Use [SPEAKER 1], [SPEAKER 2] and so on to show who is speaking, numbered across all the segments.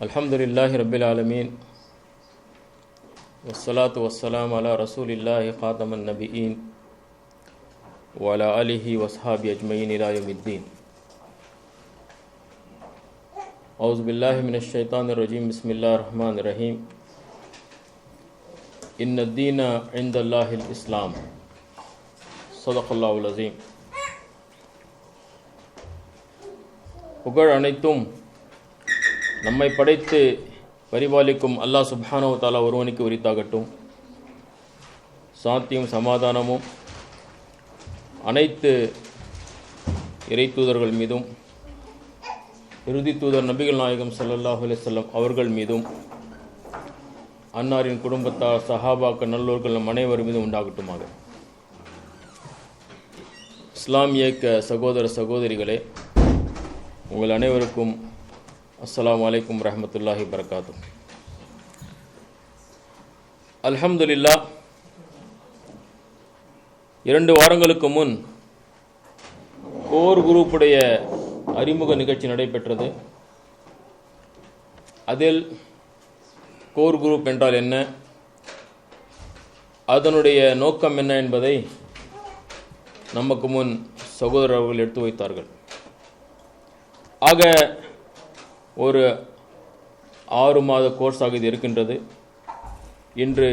[SPEAKER 1] அல்ஹம்துலில்லாஹி ரப்பில் ஆலமீன் வஸ்ஸலாத்து வஸ்ஸலாம் அலா ரசூலில்லாஹி காதமன் நபியீன் வஅலா ஆலிஹி வஸ்ஹாபி அஜ்மஈன் இலா யௌமித்தீன். அஊஸு பில்லாஹி மினஷ் ஷைத்தானிர் ரஜீம். பிஸ்மில்லாஹிர் ரஹ்மானிர் ரஹீம். இன்னத் தீன இன்தல்லாஹில் இஸ்லாம். ஸதகல்லாஹுல் அஸீம். புகழ் அனைத்தும் நம்மை படைத்து பரிபாலிக்கும் அல்லாஹ் சுப்ஹானஹு வ தஆலா ஒருவனுக்கு உரித்தாகட்டும். சாந்தியும் சமாதானமும் அனைத்து இறை தூதர்கள் மீதும் இறுதி தூதர் நபிகள் நாயகம் ஸல்லல்லாஹு அலைஹி வஸல்லம் அவர்கள் மீதும் அன்னாரின் குடும்பத்தார் சஹாபாக்கள் நல்லோர்கள் நம் அனைவர் மீதும் உண்டாகட்டுமாக. இஸ்லாமிய சகோதர சகோதரிகளே, உங்கள் அனைவருக்கும் அஸ்ஸலாமு அலைக்கும் வரஹ்மத்துல்லாஹி வபரகாத்துஹு. அல்ஹம்துலில்லாஹ், 2 வாரங்களுக்கு முன் கோர் குரூப்புடைய அறிமுக நிகழ்ச்சி நடைபெற்றது. அதில் கோர் குரூப் என்றால் என்ன, அதனுடைய நோக்கம் என்ன என்பதை நமக்கு முன் சகோதரர்கள் எடுத்து வைத்தார்கள். ஆக ஒரு 6 மாத கோர்ஸாக இது இருக்கின்றது. இன்று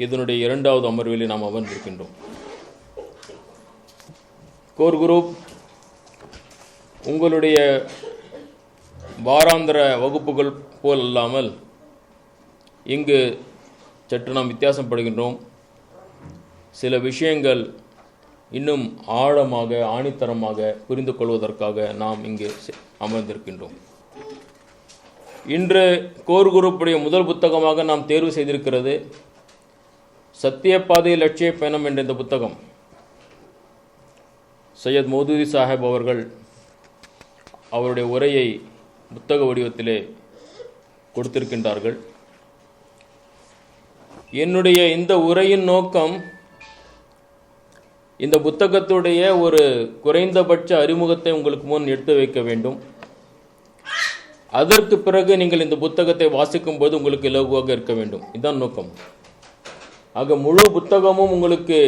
[SPEAKER 1] இதனுடைய 2வது அமர்வில் நாம் அமர்ந்திருக்கின்றோம். கோர் குரூப் உங்களுடைய வாராந்திர வகுப்புகள் போல் அல்லாமல் இங்கு சற்று நாம் வித்தியாசப்படுகின்றோம். சில விஷயங்கள் இன்னும் ஆழமாக ஆணித்தரமாக புரிந்து கொள்வதற்காக நாம் இங்கு அமர்ந்திருக்கின்றோம். இன்று கோர் குரூப்புடைய முதல் புத்தகமாக நாம் தேர்வு செய்திருக்கிறது சத்தியப்பாதை லட்சிய பயணம் என்ற இந்த புத்தகம். சையத் மௌதூதி சாஹிப் அவர்கள் அவருடைய உரையை புத்தக வடிவத்திலே கொடுத்திருக்கின்றார்கள். என்னுடைய இந்த உரையின் நோக்கம் இந்த புத்தகத்துடைய ஒரு குறைந்தபட்ச அறிமுகத்தை உங்களுக்கு முன் எடுத்து வைக்க வேண்டும். அதற்கு பிறகு நீங்கள் இந்த புத்தகத்தை வாசிக்கும் போது உங்களுக்கு இலகுவாக இருக்க வேண்டும். இதுதான் நோக்கம். ஆக முழு புத்தகமும் உங்களுக்கு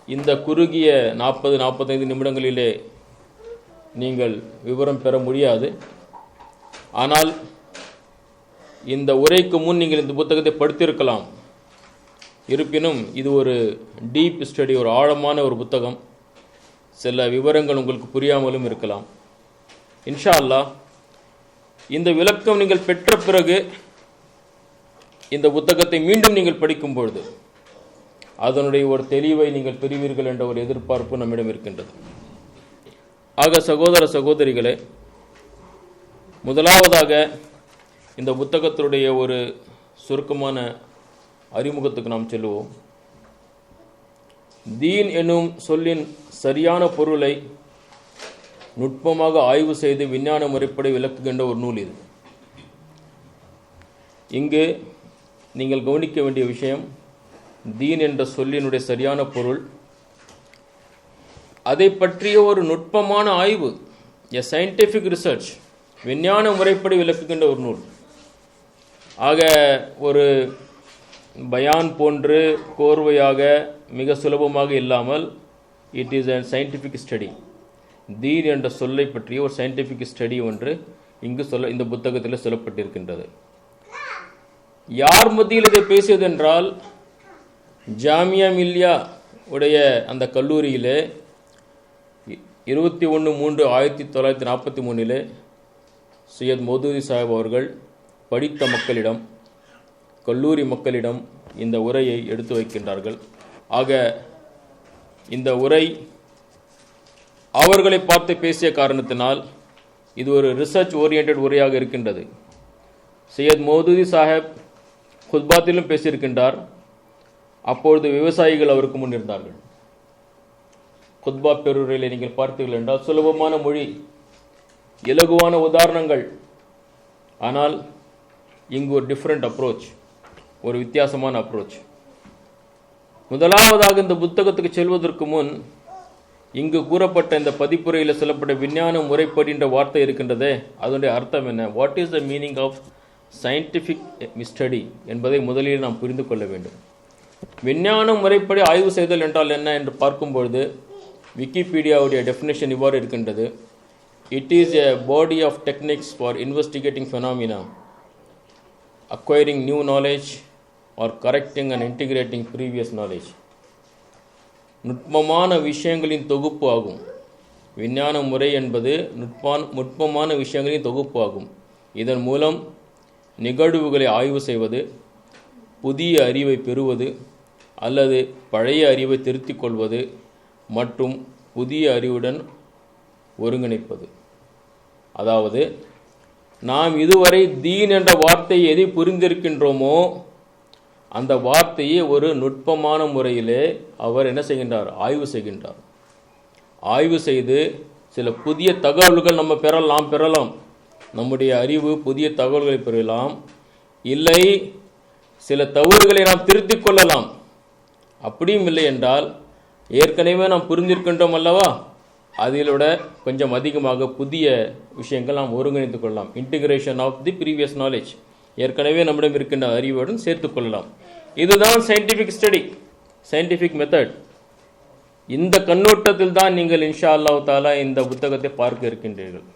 [SPEAKER 1] இந்த குறுகிய 40-45 நிமிடங்களிலே நீங்கள் விவரம் பெற முடியாது. ஆனால் இந்த உரைக்கு முன் நீங்கள் இந்த புத்தகத்தை படித்திருக்கலாம். இருப்பினும் இது ஒரு டீப் ஸ்டடி, ஒரு ஆழமான ஒரு புத்தகம். சில விவரங்கள் உங்களுக்கு புரியாமலும் இருக்கலாம். இன்ஷா அல்லாஹ் இந்த விளக்கம் நீங்கள் பெற்ற பிறகு இந்த புத்தகத்தை மீண்டும் நீங்கள் படிக்கும் பொழுது அதனுடைய ஒரு தெளிவை நீங்கள் பெறுவீர்கள் என்ற ஒரு எதிர்பார்ப்பு நம்மிடம் இருக்கின்றது. ஆக சகோதர சகோதரிகளே, முதலாவதாக இந்த புத்தகத்தினுடைய ஒரு சுருக்கமான அறிமுகத்துக்கு நாம் செல்லுவோம். தீன் எனும் சொல்லின் சரியான பொருளை நுட்பமாக ஆய்வு செய்து விஞ்ஞான முறைப்படி விளக்குகின்ற ஒரு நூல் இது. இங்கு நீங்கள் கவனிக்க வேண்டிய விஷயம், தீன் என்ற சொல்லினுடைய சரியான பொருள், அதை பற்றிய ஒரு நுட்பமான ஆய்வு, எ சயின்டிஃபிக் ரிசர்ச், விஞ்ஞான முறைப்படி விளக்குகின்ற ஒரு நூல். ஆக ஒரு பயான் போன்று கோர்வையாக மிக சுலபமாக இல்லாமல் it is a scientific study. தீன் என்ற சொல்லை பற்றிய ஒரு சயின்டிஃபிக் ஸ்டடி ஒன்று இங்கு இந்த புத்தகத்தில் சொல்லப்பட்டிருக்கின்றது. யார் மத்தியில் இதை பேசியது என்றால், ஜாமியா மில்லியா உடைய அந்த கல்லூரியிலே 21/3/1943 சையத் மௌதூதி சாஹிப் அவர்கள் படித்த மக்களிடம், கல்லூரி மக்களிடம் இந்த உரையை எடுத்து வைக்கின்றார்கள். ஆக இந்த உரை அவர்களை பார்த்து பேசிய காரணத்தினால் இது ஒரு ரிசர்ச் ஓரியன்ட் உரையாக இருக்கின்றது. சையத் மௌதூதி சாஹிப் குத்பாத்திலும் பேசியிருக்கின்றார். அப்பொழுது விவசாயிகள் அவருக்கு முன் இருந்தார்கள். குத்பா பெருரையில் நீங்கள் பார்த்தீர்கள் என்றால் சுலபமான மொழி, இலகுவான உதாரணங்கள். ஆனால் இங்கு ஒரு டிஃப்ரெண்ட் அப்ரோச், ஒரு வித்தியாசமான அப்ரோச். முதலாவதாக இந்த புத்தகத்துக்கு செல்வதற்கு முன் இங்கு கூறப்பட்ட இந்த பதிப்புரையில் சொல்லப்பட்ட விஞ்ஞான முறைப்படி என்ற வார்த்தை இருக்கின்றதே, அதனுடைய அர்த்தம் என்ன? What is the meaning of scientific study என்பதை முதலில் நாம் புரிந்து கொள்ள வேண்டும். விஞ்ஞான முறைப்படி ஆய்வு செய்தல் என்றால் என்ன என்று பார்க்கும்பொழுது விக்கிபீடியாவுடைய டெஃபினேஷன் இவ்வாறு இருக்கின்றது. It is a body of techniques for investigating phenomena, acquiring new knowledge or correcting and integrating previous knowledge. நுட்பமான விஷயங்களின் தொகுப்பு ஆகும். விஞ்ஞான முறை என்பது நுட்பமான விஷயங்களின் தொகுப்பு ஆகும். இதன் மூலம் நிகழ்வுகளை ஆய்வு செய்வது, புதிய அறிவை பெறுவது அல்லது பழைய அறிவை திருத்திக் கொள்வது மற்றும் புதிய அறிவுடன் ஒருங்கிணைப்பது. அதாவது நாம் இதுவரை தீன் என்ற வார்த்தையை எதை புரிந்திருக்கின்றோமோ அந்த வார்த்தையை ஒரு நுட்பமான முறையிலே அவர் என்ன செய்கின்றார்? ஆய்வு செய்கின்றார். ஆய்வு செய்து சில புதிய தகவல்கள் நம்ம பெறலாம். நம்முடைய அறிவு புதிய தகவல்களை பெறலாம். இல்லை, சில தவறுகளை நாம் திருத்திக் கொள்ளலாம். அப்படியும் இல்லை என்றால் ஏற்கனவே நாம் புரிந்திருக்கின்றோம் அல்லவா, அதிலோட கொஞ்சம் அதிகமாக புதிய விஷயங்கள் நாம் ஒருங்கிணைத்துக் கொள்ளலாம். Integration of the previous knowledge, ஏற்கனவே நம்மிடம் இருக்கின்ற அறிவுடன் சேர்த்துக் கொள்ளலாம். இதுதான் சயின்டிஃபிக் ஸ்டடி, சயின்டிஃபிக் மெத்தட். இந்த கண்ணோட்டத்தில் தான் நீங்கள் இன்ஷா அல்லாஹ் தாலா இந்த புத்தகத்தை பார்க்க இருக்கின்றீர்கள்.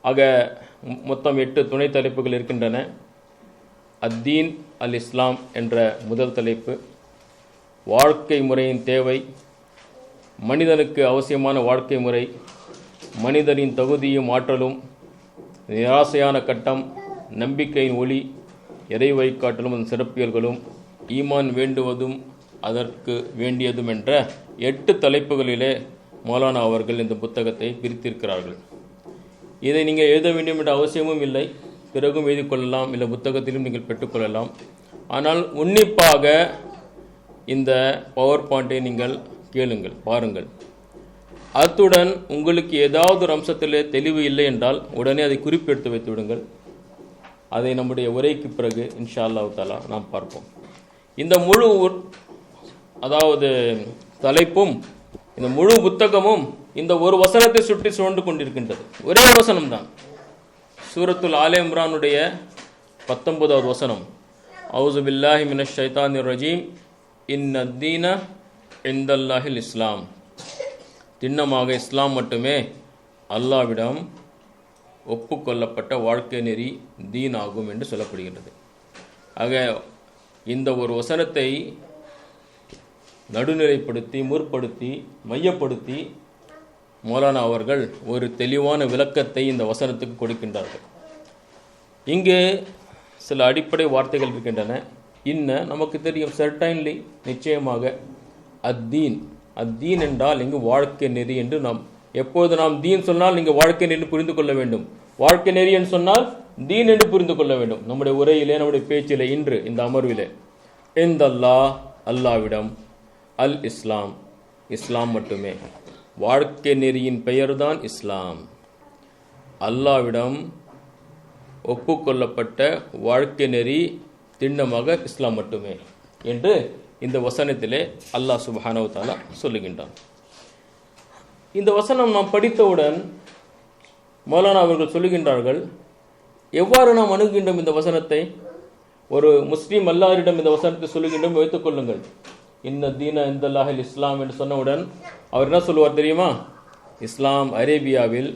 [SPEAKER 1] ஆக மொத்தம் 8 துணை தலைப்புகள் இருக்கின்றன. அத்தீன் அல் இஸ்லாம் என்ற முதல் தலைப்பு, வாழ்க்கை முறையின் தேவை, மனிதனுக்கு அவசியமான வாழ்க்கை முறை, மனிதனின் தகுதியும் ஆற்றலும், நிராசையான கட்டம், நம்பிக்கையின் ஒளி, எதை வைக்காட்டலும் அதன் சிறப்பியல்களும், ஈமான் வேண்டுவதும் அதற்கு வேண்டியதும் என்ற 8 தலைப்புகளிலே மௌலானா அவர்கள் இந்த புத்தகத்தை பிரித்திருக்கிறார்கள். இதை நீங்கள் எழுத வேண்டும் என்ற அவசியமும் இல்லை, பிறகும் எழுதி கொள்ளலாம், இல்லை புத்தகத்திலும் நீங்கள் பெற்றுக்கொள்ளலாம். ஆனால் உன்னிப்பாக இந்த பவர் பாயிண்டை நீங்கள் கேளுங்கள், பாருங்கள். அத்துடன் உங்களுக்கு ஏதாவது ஒரு அம்சத்தில் தெளிவு இல்லை என்றால் உடனே அதை குறிப்பெடுத்து வைத்து விடுங்கள். அதை நம்முடைய உரைக்கு பிறகு இன்ஷா அல்லாஹ் தஆலா நாம் பார்ப்போம். இந்த முழு தலைப்பும் இந்த முழு புத்தகமும் இந்த ஒரு வசனத்தை சுற்றி சுழன்று கொண்டிருக்கின்றது. ஒரே வசனம்தான், சூரத்துல் ஆலே இம்ரானுடைய 19வது வசனம். அவுஸு பில்லாஹி மினஷ் ஷைத்தானிர் ரஜீம் இன்னத்தீன இந்தல்லாஹில் இஸ்லாம். திண்ணமாக இஸ்லாம் மட்டுமே அல்லாஹ்விடம் ஒப்புக்கொள்ளப்பட்ட வாழ்க்கை நெறி தீன் ஆகும் என்று சொல்லப்படுகின்றது. ஆக இந்த ஒரு வசனத்தை நடுநிலைப்படுத்தி, முற்படுத்தி, மையப்படுத்தி மௌலானா அவர்கள் ஒரு தெளிவான விளக்கத்தை இந்த வசனத்துக்கு கொடுக்கின்றார்கள். இங்கு சில அடிப்படை வார்த்தைகள் இருக்கின்றன. நமக்கு தெரியும், சர்டைன்லி, நிச்சயமாக அத்தீன். அத்தீன் என்றால் இங்கு வாழ்க்கை நெறி என்று நாம் எப்போது நாம் தீன் சொன்னால் நீங்கள் வாழ்க்கை நெறி புரிந்து கொள்ள வேண்டும். வாழ்க்கை நெறி என்று சொன்னால் தீன் என்று புரிந்து கொள்ள வேண்டும். நம்முடைய உரையிலே, நம்முடைய பேச்சிலே, இன்று இந்த அமர்விலே, இந்த அல்லாவிடம் அல் இஸ்லாம், இஸ்லாம் மட்டுமே. வாழ்க்கை நெறியின் பெயர்தான் இஸ்லாம். அல்லாவிடம் ஒப்புக்கொள்ளப்பட்ட வாழ்க்கை நெறி திண்ணமாக இஸ்லாம் மட்டுமே என்று இந்த வசனத்திலே அல்லாஹ் சுப்ஹானஹு வ தஆலா சொல்லுகின்றான். இந்த வசனம் நாம் படித்தவுடன் மௌலானா அவர்கள் சொல்லுகின்றார்கள், எவ்வாறு நாம் அணுகுகின்றோம் இந்த வசனத்தை? ஒரு முஸ்லீம் அல்லாஹ்விடம் இந்த வசனத்தை சொல்லுகின்றோம் வைத்துக் கொள்ளுங்கள். இன்ன தீன இந்தல்லாஹில் இஸ்லாம் என்று சொன்னவுடன் அவர் என்ன சொல்லுவார் தெரியுமா? இஸ்லாம் அரேபியாவில்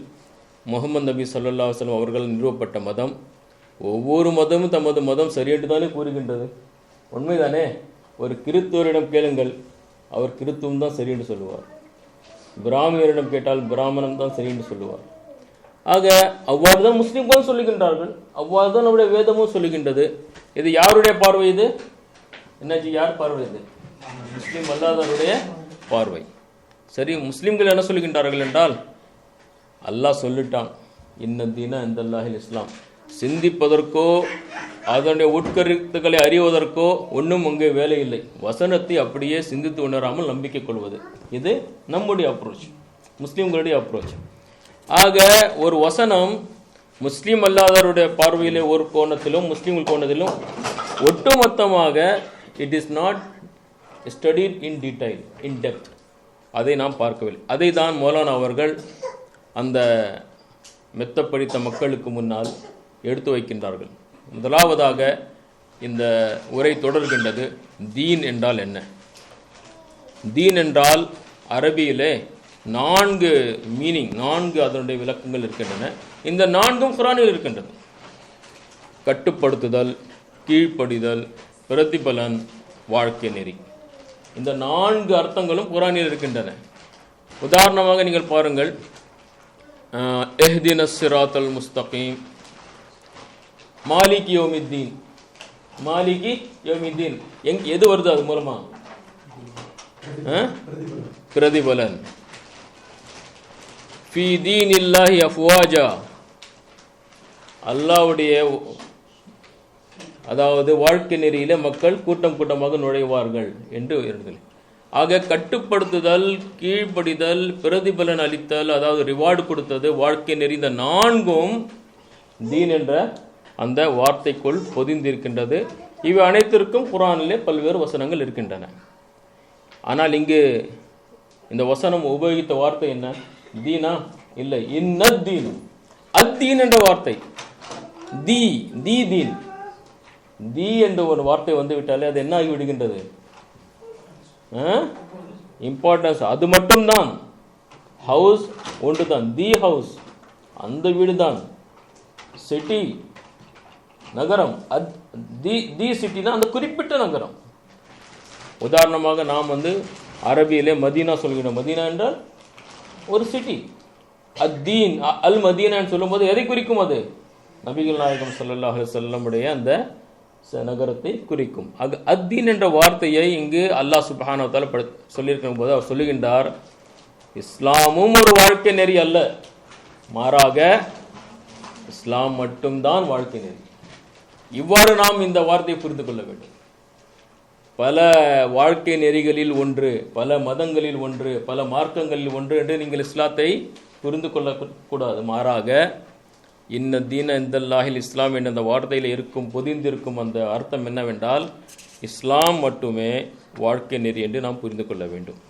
[SPEAKER 1] முஹம்மது நபி ஸல்லல்லாஹு அலைஹி வஸல்லம் அவர்கள் நிறுவப்பட்ட மதம். ஒவ்வொரு மதமும் தமது மதம் சரியென்று தானே கூறுகின்றது. உண்மைதானே? ஒரு கிறித்துவரிடம் கேளுங்கள், அவர் கிறித்துவம் தான் சரி என்று சொல்லுவார். பிராமணரிடம் கேட்டால் பிராமணம் தான் சரி என்று சொல்லுவார். ஆக அவ்வாறு தான் முஸ்லிம்களும் சொல்லுகின்றார்கள், அவ்வாறு தான் நம்முடைய வேதமும் சொல்லுகின்றது. இது யாருடைய பார்வை? இது என்னாச்சு? யார் பார்வை? இது முஸ்லீம் அல்லாதவருடைய பார்வை. சரி, முஸ்லிம்கள் என்ன சொல்லுகின்றார்கள் என்றால், அல்லாஹ் சொல்லிட்டான் இன்ன தீன இந்தல்லாஹில் இஸ்லாம். சிந்திப்பதற்கோ அதனுடைய உட்கருத்துக்களை அறிவதற்கோ ஒன்றும் அங்கே வேலை இல்லை. வசனத்தை அப்படியே சிந்தித்து உணராமல் நம்பிக்கை கொள்வது, இது நம்முடைய அப்ரோச், முஸ்லீம்களுடைய அப்ரோச். ஆக ஒரு வசனம் முஸ்லீம் அல்லாதவருடைய பார்வையிலே ஒரு கோணத்திலும் முஸ்லீம்கள் கோணத்திலும் ஒட்டுமொத்தமாக it is not studied in detail, in depth, அதை நாம் பார்க்கவில்லை. அதை தான் மௌலானா அவர்கள் அந்த மெத்த படித்த மக்களுக்கு முன்னால் எடுத்து வைக்கின்றார்கள். முதலாவதாக இந்த உரை தொடர்கின்றது, தீன் என்றால் என்ன? தீன் என்றால் அரபியிலே 4 மீனிங், 4 அதனுடைய விளக்கங்கள் இருக்கின்றன. இந்த 4ம் குர்ஆனில் இருக்கின்றது. கட்டுப்படுத்துதல், கீழ்ப்படிதல், பிரதிபலன், வாழ்க்கை நெறி. இந்த 4 அர்த்தங்களும் குர்ஆனில் இருக்கின்றன. உதாரணமாக நீங்கள் பாருங்கள், இஹ்தினஸ் சிராத்தல் முஸ்தகீம், மாலிகி யௌமித்தீன். மாலிகி யௌமித்தீன் எது வருது? அது மூலமா பிரதிபலன். ஃபீ தீனில்லாஹி அஃப்வாஜா, அல்லாஹ்வுடைய அதாவது வாழ்க்கை நெறியில மக்கள் கூட்டம் கூட்டமாக நுழைவார்கள் என்று இருந்தது. ஆக கட்டுப்படுத்துதல், கீழ்ப்படிதல், பிரதிபலன் அளித்தல், அதாவது ரிவார்டு கொடுத்தது, வாழ்க்கை நெறி, இந்த 4ம் தீன் என்ற அந்த வார்த்தைக்குள் பொதிந்திருக்கின்றது. இவை அனைத்திற்கும் குர்ஆனிலே பல்வேறு வசனங்கள் இருக்கின்றன. ஆனால் இங்கு இந்த வசனம் உபயோகித்த வார்த்தை என்ன? தீனா? இல்லை, இன்னத்தீன். அத்தீன் என்ற வார்த்தை, தீன். தி என்ற ஒரு வார்த்தை வந்து விட்டாலே அது என்ன ஆகி விடுகின்றது? இம்பார்ட்டன்ஸ். அது மட்டும்தான். ஹவுஸ் ஒன்று தான், தி ஹவுஸ், அந்த வீடு தான். சிட்டி, நகரம், தி சிட்டி தான் அந்த குறிப்பிட்ட நகரம். உதாரணமாக நாம் வந்து அரபியிலே மதீனா சொல்கிறோம். மதீனா என்றால் ஒரு சிட்டி. அத்தீன், அல் மதீனான்னு சொல்லும்போது எதை குறிக்கும்? அது நபிகள் நாயகம் ஸல்லல்லாஹு அலைஹி வஸல்லம் உடைய அந்த நகரத்தை குறிக்கும். அத்தீன் என்ற வார்த்தையை இங்கு அல்லாஹ் சுப்ஹானஹு வ தஆலா சொல்லியிருக்கும் போது அவர் சொல்லுகின்றார், இஸ்லாமும் ஒரு வாழ்க்கை நெறி அல்ல, மாறாக இஸ்லாம் மட்டும்தான் வாழ்க்கை நெறி. இவ்வாறு நாம் இந்த வார்த்தையை புரிந்து கொள்ள வேண்டும். பல வாழ்க்கை நெறிகளில் ஒன்று, பல மதங்களில் ஒன்று, பல மார்க்கங்களில் ஒன்று என்று நீங்கள் இஸ்லாத்தை புரிந்து கொள்ளக்கூடாது. மாறாக இன்ன தீன இந்தல்லாஹில் இஸ்லாம் என்ற அந்த வார்த்தையில் இருக்கும், பொதிந்திருக்கும் அந்த அர்த்தம் என்னவென்றால், இஸ்லாம் மட்டுமே வாழ்க்கை நெறி என்று நாம் புரிந்து கொள்ள வேண்டும்.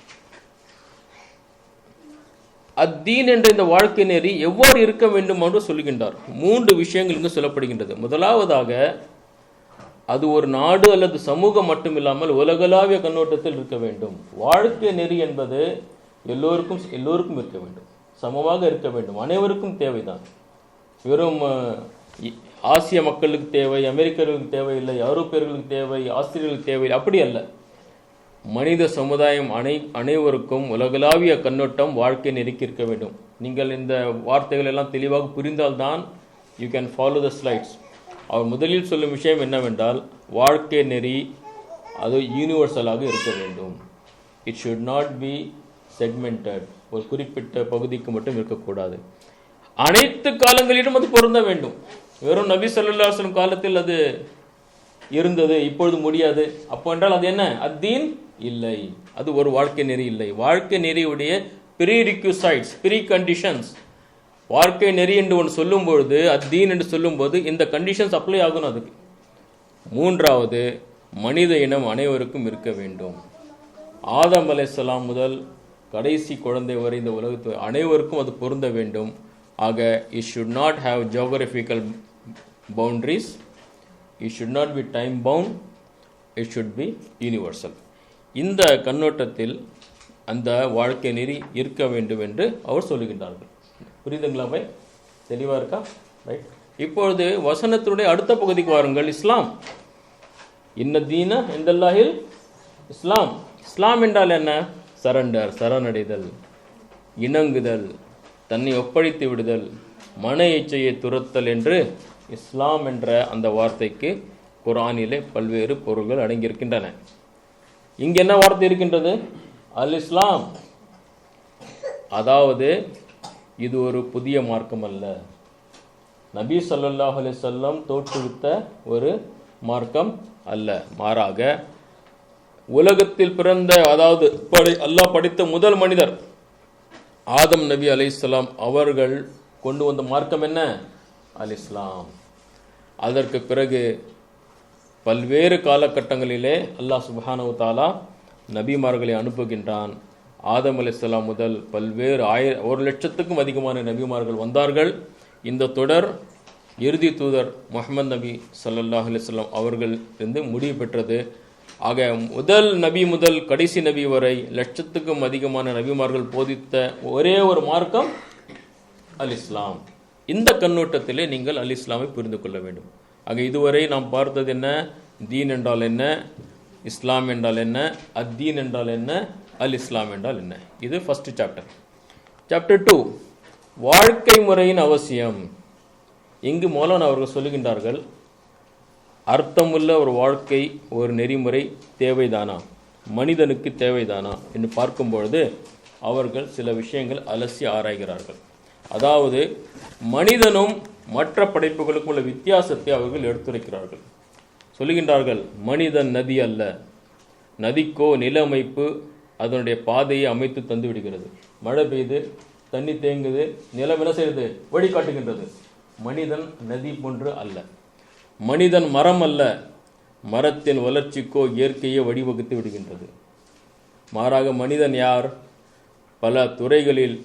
[SPEAKER 1] அத்தீன் என்ற இந்த வாழ்க்கை நெறி எவ்வாறு இருக்க வேண்டும் என்று சொல்லுகின்றார். 3 விஷயங்கள் இங்கு சொல்லப்படுகின்றது. முதலாவதாக, அது ஒரு நாடு அல்லது சமூகம் மட்டுமில்லாமல் உலகளாவிய கண்ணோட்டத்தில் இருக்க வேண்டும். வாழ்க்கை நெறி என்பது எல்லோருக்கும் இருக்க வேண்டும், சமமாக இருக்க வேண்டும், அனைவருக்கும் தேவைதான். வெறும் ஆசிய மக்களுக்கு தேவை, அமெரிக்கர்களுக்கு தேவையில்லை, ஐரோப்பியர்களுக்கு தேவை, ஆஸ்திரியர்களுக்கு தேவையில்லை, அப்படி அல்ல. மனித சமுதாயம் அனைவருக்கும் உலகளாவிய கண்ணோட்டம் வாழ்க்கை நெறிக்கு இருக்க வேண்டும். நீங்கள் இந்த வார்த்தைகள் எல்லாம் தெளிவாக புரிந்தால்தான் you can follow the slides. அவர் முதலில் சொல்லும் விஷயம் என்னவென்றால், வாழ்க்கை நெறி அது யூனிவர்சலாக இருக்க வேண்டும். It should not be segmented, ஒரு குறிப்பிட்ட பகுதிக்கு மட்டும் இருக்கக்கூடாது. அனைத்து காலங்களிலும் அது பொருந்த வேண்டும். வெறும் நபி ஸல்லல்லாஹு அலைஹி வஸல்லம் காலத்தில் அது இருந்தது, இப்பொழுது முடியாது அப்போ என்றால் அது என்ன? அத்தீன் இல்லை, அது ஒரு வாழ்க்கை நெறி இல்லை. வாழ்க்கை நெறியுடைய ப்ரீ ரிக்விசைட்ஸ், ப்ரீ கண்டிஷன்ஸ், வாழ்க்கை நெறி என்று ஒன்று சொல்லும் பொழுது, அத்தீன் என்று சொல்லும்போது இந்த கண்டிஷன்ஸ் அப்ளை ஆகணும் அதுக்கு. 3வது, மனித இனம் அனைவருக்கும் இருக்க வேண்டும். ஆதம் அலைஹிஸ்ஸலாம் முதல் கடைசி குழந்தை வரை இந்த உலகத்து அனைவருக்கும் அது பொருந்த வேண்டும். ஆக it should not have geographical boundaries, it should not be time bound, it should be universal. இந்த கண்ணோட்டத்தில் அந்த வாழ்க்கை நெறி இருக்க வேண்டும் என்று அவர் சொல்லுகின்றார்கள். புரியுதுங்களா பை? தெளிவா இருக்கா? ரைட். இப்பொழுது வசனத்தினுடைய அடுத்த பகுதிக்கு வாருங்கள். இஸ்லாம். இன்ன தீன இந்தல்லாஹில் இஸ்லாம். இஸ்லாம் என்றால் என்ன? சரண்டர், சரணடைதல், இணங்குதல், தன்னை ஒப்படைத்து விடுதல், மன இச்சையை துரத்தல் என்று இஸ்லாம் என்ற அந்த வார்த்தைக்கு குர்ஆனிலே பல்வேறு பொருள்கள் அடங்கியிருக்கின்றன. இங்கு என்ன வார்த்தை இருக்கின்றது? அல் இஸ்லாம். அதாவது இது ஒரு புதிய மார்க்கம் அல்ல, நபி ஸல்லல்லாஹு அலைஹி வஸல்லம் தோற்றுவித்த ஒரு மார்க்கம் அல்ல. மாறாக உலகத்தில் பிறந்த, அதாவது அல்லாஹ் படைத்த முதல் மனிதர் ஆதம் நபி அலைஹிஸ்ஸலாம் அவர்கள் கொண்டு வந்த மார்க்கம் என்ன? அல் இஸ்லாம். அதற்கு பிறகு பல்வேறு காலகட்டங்களிலே அல்லாஹ் சுப்ஹானஹு வ தஆலா நபிமார்களை அனுப்புகின்றான். ஆதம் அலைஹிஸ்ஸலாம் முதல் பல்வேறு 1,00,000க்கும் அதிகமான நபிமார்கள் வந்தார்கள். இந்த தொடர் இறுதி தூதர் முஹம்மது நபி ஸல்லல்லாஹு அலைஹி வஸல்லம் அவர்கள் இருந்து முடிவு பெற்றது. ஆக முதல் நபி முதல் கடைசி நபி வரை லட்சத்துக்கும் அதிகமான நபிமார்கள் போதித்த ஒரே ஒரு மார்க்கம் அல் இஸ்லாம். இந்த கண்ணோட்டத்திலே நீங்கள் அல் இஸ்லாமை புரிந்து கொள்ள வேண்டும். ஆக இதுவரை நாம் பார்த்தது என்ன? தீன் என்றால் என்ன, இஸ்லாம் என்றால் என்ன, அத்தீன் என்றால் என்ன, அல் இஸ்லாம் என்றால் என்ன. இது ஃபர்ஸ்ட் சாப்டர். சாப்டர் 2 வாழ்க்கை முறையின் அவசியம். இங்கு மௌலானா அவர்கள் சொல்லுகின்றார்கள், அர்த்தமுள்ள ஒரு வாழ்க்கை, ஒரு நெறிமுறை தேவைதானா, மனிதனுக்கு தேவைதானா என்று பார்க்கும்பொழுது அவர்கள் சில விஷயங்கள் அலசி ஆராய்கிறார்கள். அதாவது மனிதனும் மற்ற படைப்புகளுக்கும் உள்ள வித்தியாசத்தை அவர்கள் எடுத்துரைக்கிறார்கள். சொல்லுகின்றார்கள், மனிதன் நதி அல்ல. நதிக்கோ நில அமைப்பு அதனுடைய பாதையை அமைத்து தந்து விடுகிறது. மழை பெய்யுது, தண்ணி தேங்குது, நிலம் என்ன செய்யுது? வழிகாட்டுகின்றது. மனிதன் நதி போன்று அல்ல. மனிதன் மரம் அல்ல. மரத்தின் வளர்ச்சிக்கோ இயற்கையை வழிவகுத்து விடுகின்றது. மாறாக மனிதன் யார்? பல துறைகளில்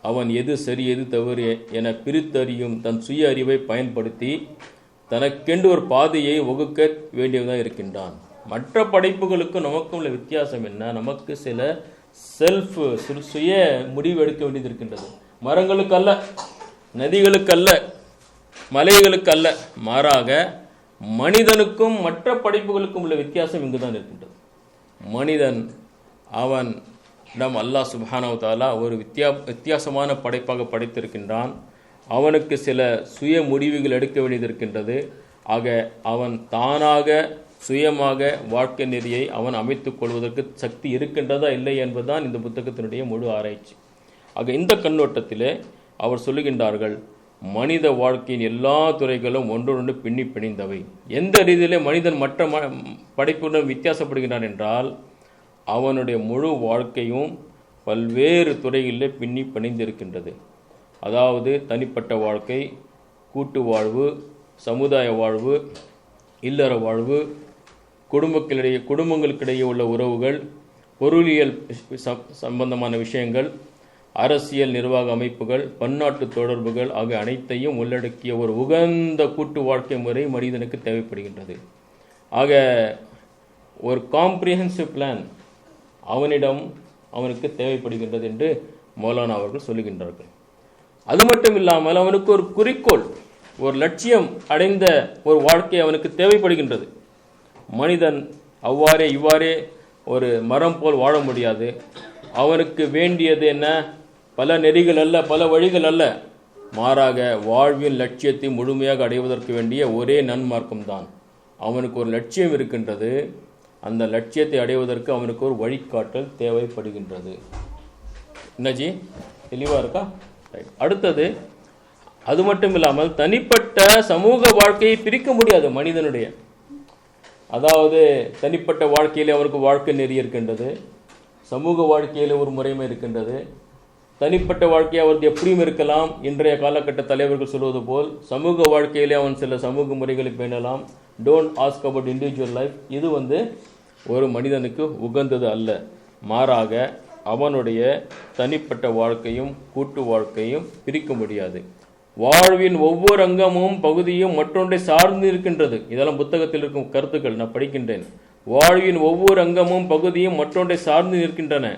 [SPEAKER 1] அவன் எது சரி எது தவறு என பிரித்தறியும் தன் சுய அறிவை பயன்படுத்தி தனக்கென்று ஒரு பாதையை வகுக்க வேண்டியதாக இருக்கின்றான். மற்ற படைப்புகளுக்கு நமக்கும் உள்ள வித்தியாசம் என்ன? நமக்கு சில சுய முடிவு எடுக்க வேண்டியது இருக்கின்றது. மரங்களுக்கு அல்ல, நதிகளுக்கு அல்ல, மலைகளுக்கு அல்ல. மாறாக மனிதனுக்கும் மற்ற படைப்புகளுக்கும் உள்ள வித்தியாசம் இங்குதான் இருக்கின்றது. மனிதன் அவன் அல்லாஹ் சுப்ஹானஹு வ தஆலா ஒரு வித்தியாசமான படைப்பாக படைத்திருக்கின்றான். அவனுக்கு சில சுய முடிவுகள் எடுக்க வேண்டியது இருக்கின்றது. ஆக அவன் தானாக சுயமாக வாழ்க்கை நெறியை அவன் அமைத்துக் கொள்வதற்கு சக்தி இருக்கின்றதா இல்லை என்பதுதான் இந்த புத்தகத்தினுடைய முழு ஆராய்ச்சி. ஆக இந்த கண்ணோட்டத்திலே அவர் சொல்லுகின்றார்கள், மனித வாழ்க்கையின் எல்லா துறைகளும் ஒன்றொன்று பின்னி பிணைந்தவை. எந்த ரீதியிலே மனிதன் மற்ற படைப்புடன் வித்தியாசப்படுகிறான் என்றால், அவனுடைய முழு வாழ்க்கையும் பல்வேறு துறைகளிலே பின்னி பிணைந்திருக்கின்றது. அதாவது தனிப்பட்ட வாழ்க்கை, கூட்டு வாழ்வு, சமுதாய வாழ்வு, இல்லற வாழ்வு, குடும்பங்களுக்கிடையே உள்ள உறவுகள், பொருளியல் சம்பந்தமான விஷயங்கள், அரசியல் நிர்வாக அமைப்புகள், பன்னாட்டு தொடர்புகள் ஆகிய அனைத்தையும் உள்ளடக்கிய ஒரு உகந்த கூட்டு வாழ்க்கை முறை மனிதனுக்கு தேவைப்படுகின்றது. ஆக ஒரு காம்ப்ரிஹென்சிவ் பிளான் அவனுக்கு தேவைப்படுகின்றது என்று மௌலானா அவர்கள் சொல்லுகின்றார்கள். அது மட்டும் இல்லாமல் அவனுக்கு ஒரு குறிக்கோள், ஒரு லட்சியம் அடைந்த ஒரு வாழ்க்கை அவனுக்கு தேவைப்படுகின்றது. மனிதன் அவ்வாறே இவ்வாறே ஒரு மரம் போல் வாழ முடியாது. அவனுக்கு வேண்டியது என்ன? பல நெறிகள் அல்ல, பல வழிகள் அல்ல. மாறாக வாழ்வின் லட்சியத்தை முழுமையாக அடைவதற்கு வேண்டிய ஒரே நன்மார்க்கம்தான். அவனுக்கு ஒரு லட்சியம் இருக்கின்றது. அந்த லட்சியத்தை அடைவதற்கு அவனுக்கு ஒரு வழிகாட்டல் தேவைப்படுகின்றது. என்னஜி தெளிவா இருக்கா? அடுத்தது, அது மட்டும் இல்லாமல் தனிப்பட்ட சமூக வாழ்க்கையை பிரிக்க முடியாது மனிதனுடைய. அதாவது தனிப்பட்ட வாழ்க்கையிலே அவருக்கு வாழ்க்கை நெறி இருக்கின்றது, சமூக வாழ்க்கையிலே ஒரு முறைமை இருக்கின்றது. தனிப்பட்ட வாழ்க்கையை அவருக்கு எப்படியும் இருக்கலாம். இன்றைய காலகட்ட தலைவர்கள் சொல்வது போல் சமூக வாழ்க்கையிலே அவன் சில சமூக முறைகளை பேணலாம். Don't ask about individual life. இது ஒரு மனிதனுக்கு உகந்தது அல்ல. மாறாக அவனுடைய தனிப்பட்ட வாழ்க்கையும் கூட்டு வாழ்க்கையும் பிரிக்க முடியாது. வாழ்வின் ஒவ்வொரு அங்கமும் பகுதியும் மற்றொன்றை சார்ந்து இருக்கின்றது. இதெல்லாம் புத்தகத்தில் இருக்கும் கருத்துக்கள், நான் படிக்கின்றேன். வாழ்வின் ஒவ்வொரு அங்கமும் பகுதியும் மற்றொன்றை சார்ந்து நிற்கின்றன.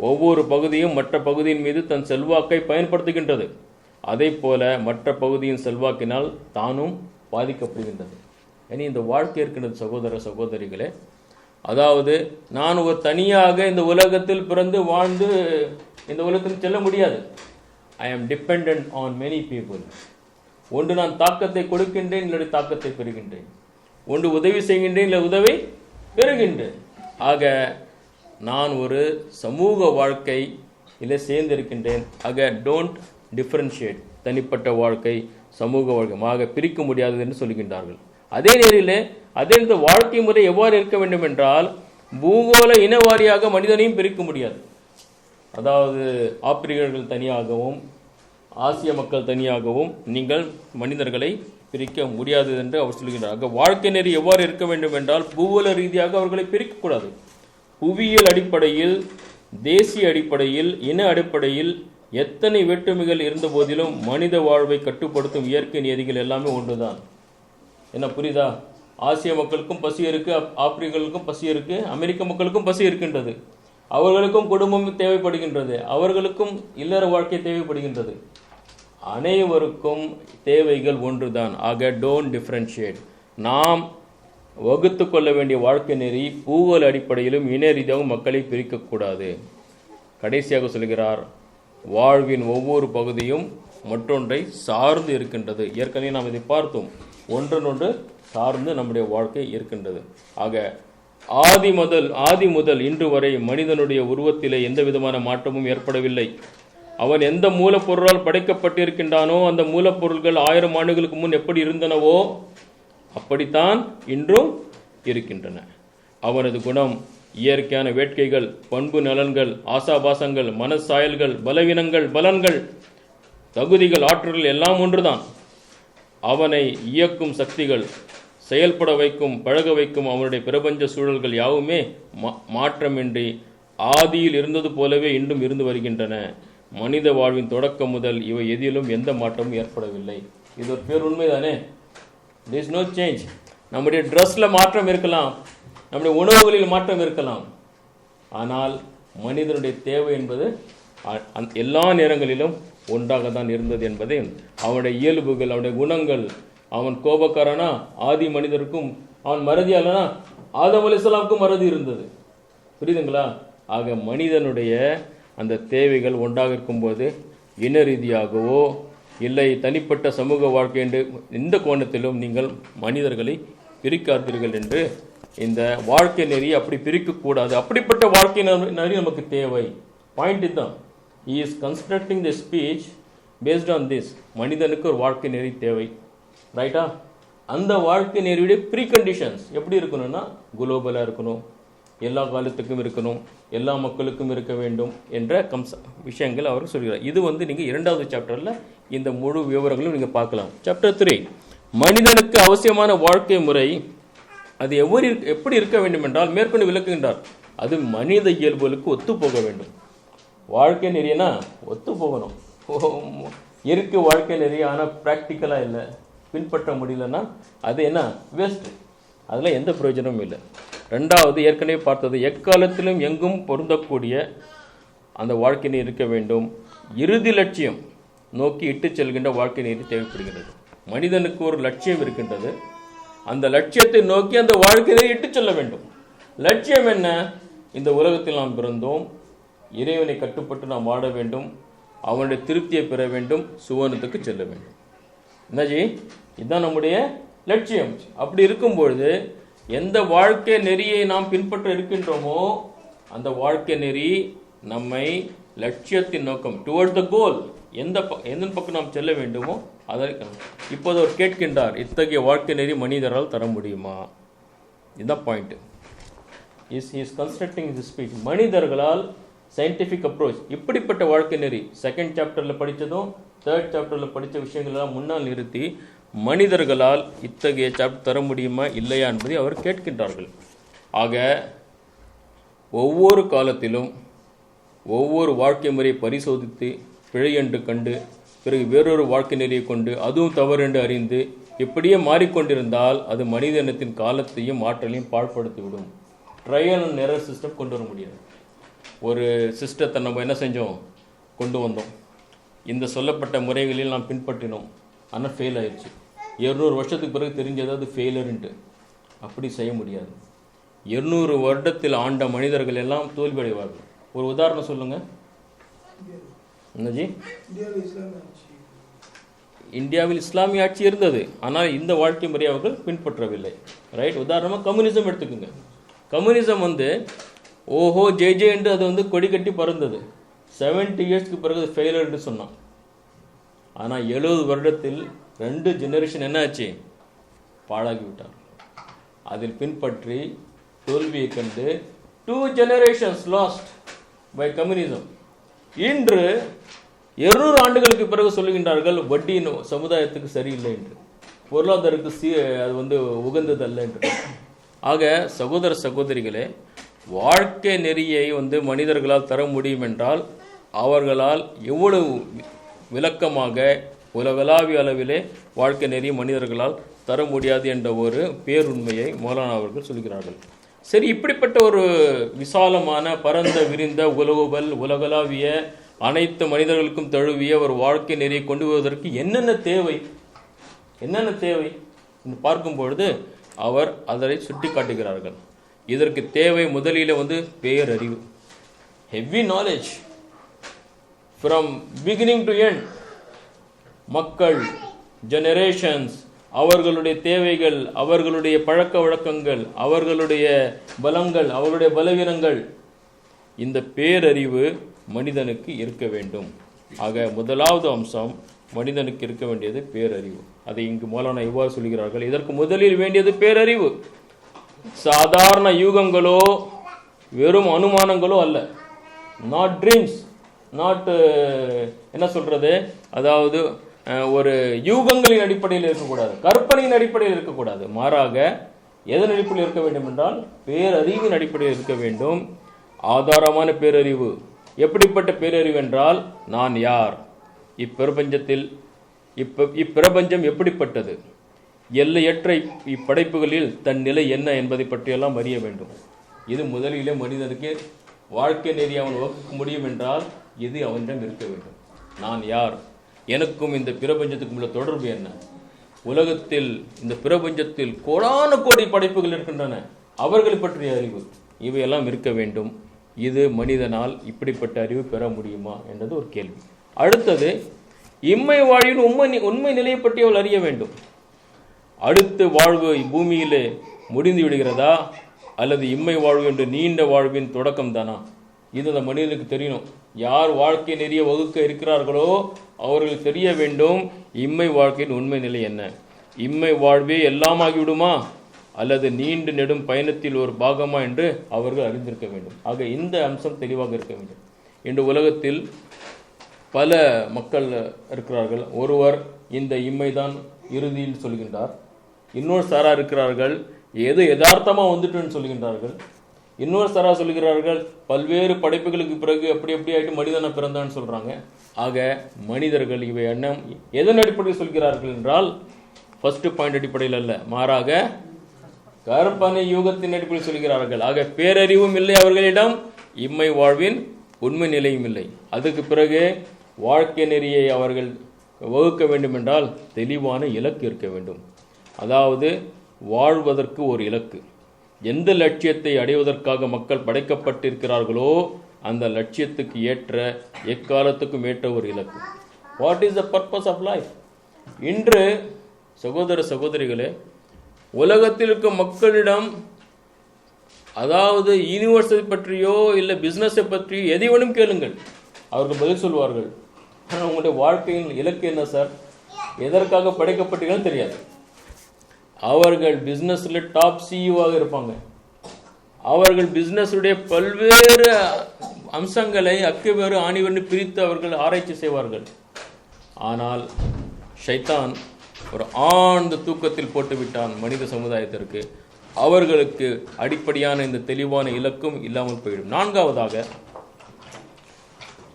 [SPEAKER 1] ஒவ்வொரு பகுதியும் மற்ற பகுதியின் மீது தன் செல்வாக்கை பயன்படுத்துகின்றது. அதே போல மற்ற பகுதியின் செல்வாக்கினால் தானும் பாதிக்கப்படுகின்றது. இனி இந்த வாழ்க்கை இருக்கின்றது சகோதர சகோதரிகளே. அதாவது நான் ஒரு தனியாக இந்த உலகத்தில் பிறந்து வாழ்ந்து இந்த உலகத்தில் செல்ல முடியாது. I am dependent on many people. ஒன்று நான் தாக்கத்தை கொடுக்கின்றேன், இல்லை தாக்கத்தை பெறுகின்றேன். ஒன்று உதவி செய்கின்றேன், இல்லை உதவி பெறுகின்றேன். ஆக நான் ஒரு சமூக வாழ்க்கை இல்லை சேர்ந்திருக்கின்றேன். ஆக டோன்ட் டிஃபரன்ஷியேட். தனிப்பட்ட வாழ்க்கை சமூக வாழ்க்கை பிரிக்க முடியாதது என்று சொல்கின்றார்கள். அதே நேரிலே இந்த வாழ்க்கை முறை எவ்வாறு இருக்க வேண்டும் என்றால், பூகோள இனவாரியாக மனிதனையும் பிரிக்க முடியாது. அதாவது ஆப்பிரிக்கர்கள் தனியாகவும் ஆசிய மக்கள் தனியாகவும் நீங்கள் மனிதர்களை பிரிக்க முடியாது என்று அவர் சொல்கிறார். வாழ்க்கை நெறி எவ்வாறு இருக்க வேண்டும் என்றால், பூகோள ரீதியாக அவர்களை பிரிக்கக்கூடாது. புவியியல் அடிப்படையில், தேசிய அடிப்படையில், இன அடிப்படையில் எத்தனை வேற்றுமைகள் இருந்த போதிலும் மனித வாழ்வை கட்டுப்படுத்தும் இயற்கை நியதிகள் எல்லாமே ஒன்றுதான். என்ன புரியுதா? ஆசிய மக்களுக்கும் பசி இருக்கு, ஆப்பிரிக்கர்களுக்கும் பசி இருக்கு, அமெரிக்க மக்களுக்கும் பசி இருக்கின்றது. அவர்களுக்கும் குடும்பம் தேவைப்படுகின்றது, அவர்களுக்கும் இல்லற வாழ்க்கை தேவைப்படுகின்றது. அனைவருக்கும் தேவைகள் ஒன்றுதான். ஆக டோன்ட் டிஃபரன்ஷியேட். நாம் வகுத்து கொள்ள வேண்டிய வாழ்க்கை நெறி பூவல் அடிப்படையிலும் இன ரீதியாகவும் மக்களை பிரிக்கக்கூடாது. கடைசியாக சொல்கிறார், வாழ்வின் ஒவ்வொரு பகுதியும் மற்றொன்றை சார்ந்து இருக்கின்றது. ஏற்கனவே நாம் இதை பார்த்தோம். ஒன்றொன்று சார்ந்து நம்முடைய வாழ்க்கை இருக்கின்றது. ஆக ஆதி முதல் இன்று வரை மனிதனுடைய உருவத்திலே எந்த விதமான மாற்றமும் ஏற்படவில்லை. அவன் எந்த மூலப்பொருளால் படைக்கப்பட்டிருக்கின்றானோ அந்த மூலப்பொருள்கள் 1000 ஆண்டுகளுக்கு முன் எப்படி இருந்தனவோ அப்படித்தான் இன்றும் இருக்கின்றன. அவனது குணம், இயற்கையான வேட்கைகள், பண்பு நலன்கள், ஆசாபாசங்கள், மனசாயல்கள், பலவீனங்கள், பலன்கள், தகுதிகள், ஆற்றல்கள் எல்லாம் ஒன்றுதான். அவனை இயக்கும் சக்திகள், செயல்பட வைக்கும், பழக வைக்கும் அவனுடைய பிரபஞ்ச சூழல்கள் யாவுமே மாற்றமின்றி ஆதியில் இருந்தது போலவே இன்றும் இருந்து வருகின்றன. மனித வாழ்வின் தொடக்கம் முதல் இவை எதிலும் எந்த மாற்றமும் ஏற்படவில்லை. இது ஒரு பேர் உண்மைதானே? there is no change. நம்முடைய ட்ரெஸ்ல மாற்றம் இருக்கலாம், நம்முடைய உணவுகளில் மாற்றம் இருக்கலாம், ஆனால் மனிதனுடைய தேவை என்பது எல்லா நேரங்களிலும் ஒன்றாக தான் இருந்தது என்பதை, அவனுடைய இயல்புகள், அவனுடைய குணங்கள், அவன் கோபக்காரனா ஆதி மனிதருக்கும், அவன் மறதியாளனா ஆதம் அலைஹிஸ்ஸலாமுக்கும் மறதி இருந்தது. புரியுதுங்களா? ஆக மனிதனுடைய அந்த தேவைகள் ஒன்றாக இருக்கும்போது இன ரீதியாகவோ இல்லை தனிப்பட்ட சமூக வாழ்க்கை என்று இந்த கோணத்திலும் நீங்கள் மனிதர்களை பிரிக்காதீர்கள் என்று இந்த வாழ்க்கை நெறி அப்படி பிரிக்கக்கூடாது. அப்படிப்பட்ட வாழ்க்கை நெறி நமக்கு தேவை. பாயிண்ட் இதுதான். he is constructing the speech based on this. மனிதனுக்கு ஒரு வாழ்க்கை நெறி தேவை, ரைட்டா? அந்த வாழ்க்கை நெறியுடைய ப்ரீ கண்டிஷன்ஸ் எப்படி இருக்கணும்னா குளோபலாக இருக்கணும், எல்லா காலத்துக்கும் இருக்கணும், எல்லா மக்களுக்கும் இருக்க வேண்டும் என்ற விஷயங்கள் அவர் சொல்கிறார். இது நீங்கள் 2வது சாப்டரில் இந்த முழு விவரங்களும் நீங்கள் பார்க்கலாம். சாப்டர் 3, மனிதனுக்கு அவசியமான வாழ்க்கை முறை அது எப்படி இருக்க வேண்டும் என்றால் மேற்கொண்டு விளக்குகின்றார். அது மனித இயல்புகளுக்கு ஒத்து போக வேண்டும். வாழ்க்கை நெறியனா ஒத்து போகணும். இருக்கு வாழ்க்கை நெறி, ஆனால் ப்ராக்டிக்கலாக இல்லை, பின்பற்ற முடியலன்னா அது என்ன வேஸ்ட், அதில் எந்த பிரயோஜனமும் இல்லை. 2வது ஏற்கனவே பார்த்தது, எக்காலத்திலும் எங்கும் பொருந்தக்கூடிய அந்த வாழ்க்கை நெறி இருக்க வேண்டும். இறுதி லட்சியம் நோக்கி இட்டு செல்கின்ற வாழ்க்கை நெறி தேவைப்படுகிறது. மனிதனுக்கு ஒரு லட்சியம் இருக்கின்றது, அந்த லட்சியத்தை நோக்கி அந்த வாழ்க்கை நெறி இட்டு செல்ல வேண்டும். லட்சியம் என்ன? இந்த உலகத்தில் நாம் பிறந்தோம், இறைவனை கட்டுப்பட்டு நாம் வாழ வேண்டும், அவனுடைய திருப்தியை பெற வேண்டும், சுவனத்துக்கு செல்ல வேண்டும். என்னஜி, இதுதான் நம்முடைய லட்சியம். அப்படி இருக்கும் பொழுது எந்த வாழ்க்கை நெறியை நாம் பின்பற்ற இருக்கின்றோமோ அந்த வாழ்க்கை நெறி நம்மை லட்சியத்தின் நோக்கம் டுவர்ட்ஸ் த கோல், எந்த பக்கம் நாம் செல்ல வேண்டுமோ அதற்கு. இப்போது அவர் கேட்கின்றார், இத்தகைய வாழ்க்கை நெறி மனிதரால் தர முடியுமா? இதுதான் point. Is constructing this speech. மனிதர்களால் சயின்டிஃபிக் அப்ரோச் இப்படிப்பட்ட வாழ்க்கை நெறி 2nd சாப்டரில் படித்ததும் 3rd சாப்டரில் படித்த விஷயங்களெல்லாம் முன்னால் நிறுத்தி மனிதர்களால் இத்தகைய சாப்டர் தர முடியுமா இல்லையா என்பதை அவர் கேட்கின்றார்கள். ஆக ஒவ்வொரு காலத்திலும் ஒவ்வொரு வாழ்க்கை முறையை பரிசோதித்து பிழை என்று கண்டு பிறகு வேறொரு வாழ்க்கை நெறியை கொண்டு அதுவும் தவறு என்று அறிந்து இப்படியே மாறிக்கொண்டிருந்தால் அது மனித இனத்தின் காலத்தையும் ஆற்றலையும் பாழ்படுத்திவிடும். ட்ரையல் அண்ட் எரர் சிஸ்டம் கொண்டு வர முடியாது. ஒரு சிஸ்டத்தை நம்ம என்ன செஞ்சோம், கொண்டு வந்தோம், இந்த சொல்லப்பட்ட முறைகளில் நாம் பின்பற்றினோம், ஆனால் ஃபெயில் ஆயிடுச்சு. 200 வருஷத்துக்கு பிறகு தெரிஞ்சது அது ஃபெயிலருன்ட்டு. அப்படி செய்ய முடியாது. 200 வருடத்தில் ஆண்ட மனிதர்கள் எல்லாம் தோல்வி அடைவார்கள். ஒரு உதாரணம் சொல்லுங்க. என்னஜி? இந்தியாவில் இஸ்லாமிய ஆட்சி இருந்தது, ஆனால் இந்த வாழ்க்கை முறையை அவர்கள் பின்பற்றவில்லை. ரைட்? உதாரணமாக கம்யூனிசம் எடுத்துக்கோங்க. கம்யூனிசம் ஓஹோ ஜெய் ஜெய் என்று அது கொடி கட்டி பறந்தது. 70 இயர்ஸ்க்கு பிறகு ஃபெயிலர் என்று சொன்னான். ஆனால் 70 வருடத்தில் 2 ஜெனரேஷன் என்னாச்சு, பாழாகிவிட்டார். அதில் பின்பற்றி தோல்வியை கண்டு 2 generations லாஸ்ட் பை கம்யூனிசம். இன்று 200 ஆண்டுகளுக்கு பிறகு சொல்லுகின்றார்கள் வட்டியின் சமுதாயத்துக்கு சரியில்லை என்று, பொருளாதாரத்துக்கு அது உகந்ததல்ல என்று. ஆக சகோதர சகோதரிகளே, வாழ்க்கை நெறியை மனிதர்களால் தர முடியும் என்றால் அவர்களால் எவ்வளவு விளக்கமாக உலகளாவிய அளவிலே வாழ்க்கை நெறிய மனிதர்களால் தர முடியாது என்ற ஒரு பேருண்மையை மௌலானா அவர்கள் சொல்கிறார்கள். சரி, இப்படிப்பட்ட ஒரு விசாலமான பரந்த விரிந்த உலகளாவிய அனைத்து மனிதர்களுக்கும் தழுவிய ஒரு வாழ்க்கை நெறியை கொண்டு வருவதற்கு என்னென்ன தேவை என்று பார்க்கும் பொழுது அவர் அதனை சுட்டி காட்டுகிறார்கள். இதற்கு தேவை முதலில் பேரறிவு, heavy knowledge from beginning to end. மக்கள், ஜெனரேஷன்ஸ், அவர்களுடைய தேவைகள், அவர்களுடைய பழக்க வழக்கங்கள், அவர்களுடைய பலங்கள், அவர்களுடைய பலவீனங்கள், இந்த பேரறிவு மனிதனுக்கு இருக்க வேண்டும். ஆக முதலாவது அம்சம் மனிதனுக்கு இருக்க வேண்டியது பேரறிவு. அதை இங்கு மௌலானா இவ்வாறு சொல்கிறார்கள். இதற்கு முதலில் வேண்டியது பேரறிவு. சாதாரண யூகங்களோ வெறும் அனுமானங்களோ அல்ல. நாட் ட்ரீம்ஸ், நாட் என்ன சொல்றது, அதாவது ஒரு யூகங்களின் அடிப்படையில் இருக்கக்கூடாது, கற்பனையின் அடிப்படையில் இருக்கக்கூடாது. மாறாக எதன் அடிப்படையில் இருக்க வேண்டும் என்றால் பேரறிவின் அடிப்படையில் இருக்க வேண்டும். ஆதாரமான பேரறிவு. எப்படிப்பட்ட பேரறிவு என்றால், நான் யார், இப்பிரபஞ்சம் எப்படிப்பட்டது, எல்லையற்ற இப்படைப்புகளில் தன் நிலை என்ன என்பதை பற்றியெல்லாம் அறிய வேண்டும். இது முதலிலே மனிதனுக்கு வாழ்க்கை நெறி அவன் வகுக்க முடியும் என்றால் இது அவனிடம் இருக்க வேண்டும். நான் யார், எனக்கும் இந்த பிரபஞ்சத்துக்கும் உள்ள தொடர்பு என்ன, உலகத்தில் இந்த பிரபஞ்சத்தில் கோடான கோடி படைப்புகள் இருக்கின்றன, அவர்களை பற்றிய அறிவு, இவையெல்லாம் இருக்க வேண்டும். இது மனிதனால் இப்படிப்பட்ட அறிவு பெற முடியுமா என்றது ஒரு கேள்வி. அடுத்தது, இம்மை வாழ்வின் உண்மை நிலையை பற்றி அவள் அறிய வேண்டும். அடுத்து வாழ்வு பூமியிலே முடிந்து விடுகிறதா அல்லது இம்மை வாழ்வு என்று நீண்ட வாழ்வின் தொடக்கம் தானா? இது அந்த மனிதனுக்கு தெரியணும். யார் வாழ்க்கை நெறிய வகுக்க இருக்கிறார்களோ அவர்கள் தெரிய வேண்டும் இம்மை வாழ்க்கையின் உண்மை நிலை என்ன. இம்மை வாழ்வே எல்லாமாகிவிடுமா அல்லது நீண்டு நெடும் பயணத்தில் ஒரு பாகமா என்று அவர்கள் அறிந்திருக்க வேண்டும். ஆக இந்த அம்சம் தெளிவாக இருக்க வேண்டும். இன்று உலகத்தில் பல மக்கள் இருக்கிறார்கள். ஒருவர் இந்த இம்மைதான் இறுதியில் சொல்கின்றார். இன்னொரு சாரா இருக்கிறார்கள், ஏதோ யதார்த்தமா வந்துட்டுன்னு சொல்கின்றார்கள். இன்னொரு சாரா சொல்கிறார்கள், பல்வேறு படைப்புகளுக்கு பிறகு அப்படி ஆயிட்டு மனிதனை பிறந்தான்னு சொல்றாங்க. ஆக மனிதர்கள் இவை எண்ணம் எதன் அடிப்படையில் சொல்கிறார்கள் என்றால், ஃபர்ஸ்ட் பாயிண்ட் அடிப்படையில் அல்ல, மாறாக கற்பனை யூகத்தின் அடிப்படையில் சொல்கிறார்கள். ஆக பேரறிவும் இல்லை அவர்களிடம், இம்மை வாழ்வின் உண்மை நிலையும் இல்லை. அதுக்கு பிறகு வாழ்க்கை நெறியை அவர்கள் வகுக்க வேண்டும் என்றால் தெளிவான இலக்கு இருக்க வேண்டும். அதாவது வாழ்வதற்கு ஒரு இலக்கு, எந்த லட்சியத்தை அடைவதற்காக மக்கள் படைக்கப்பட்டிருக்கிறார்களோ அந்த லட்சியத்துக்கு ஏற்ற, எக்காலத்துக்கும் ஏற்ற ஒரு இலக்கு. What is the purpose of life? இன்று சகோதர சகோதரிகளே, உலகத்தில் இருக்கும் மக்களிடம், அதாவது யூனிவர்ஸை பற்றியோ இல்லை பிஸ்னஸை பற்றியோ எதை வேணும் கேளுங்கள், அவர்கள் பதில் சொல்வார்கள். ஆனால் உங்களுடைய வாழ்க்கையின் இலக்கு என்ன சார், எதற்காக படைக்கப்பட்டீங்கன்னு தெரியாது. அவர்கள் பிஸ்னஸில் டாப் சிஇஓவாக இருப்பாங்க. அவர்கள் பிஸ்னஸுடைய பல்வேறு அம்சங்களை அக்குவேறு ஆணிவென்று பிரித்து அவர்கள் ஆராய்ச்சி செய்வார்கள். ஆனால் ஷைத்தான் ஒரு ஆழ்ந்த தூக்கத்தில் போட்டுவிட்டான் மனித சமுதாயத்திற்கு. அவர்களுக்கு அடிப்படையான இந்த தெளிவான இலக்கும் இல்லாமல் போயிடும். நான்காவதாக,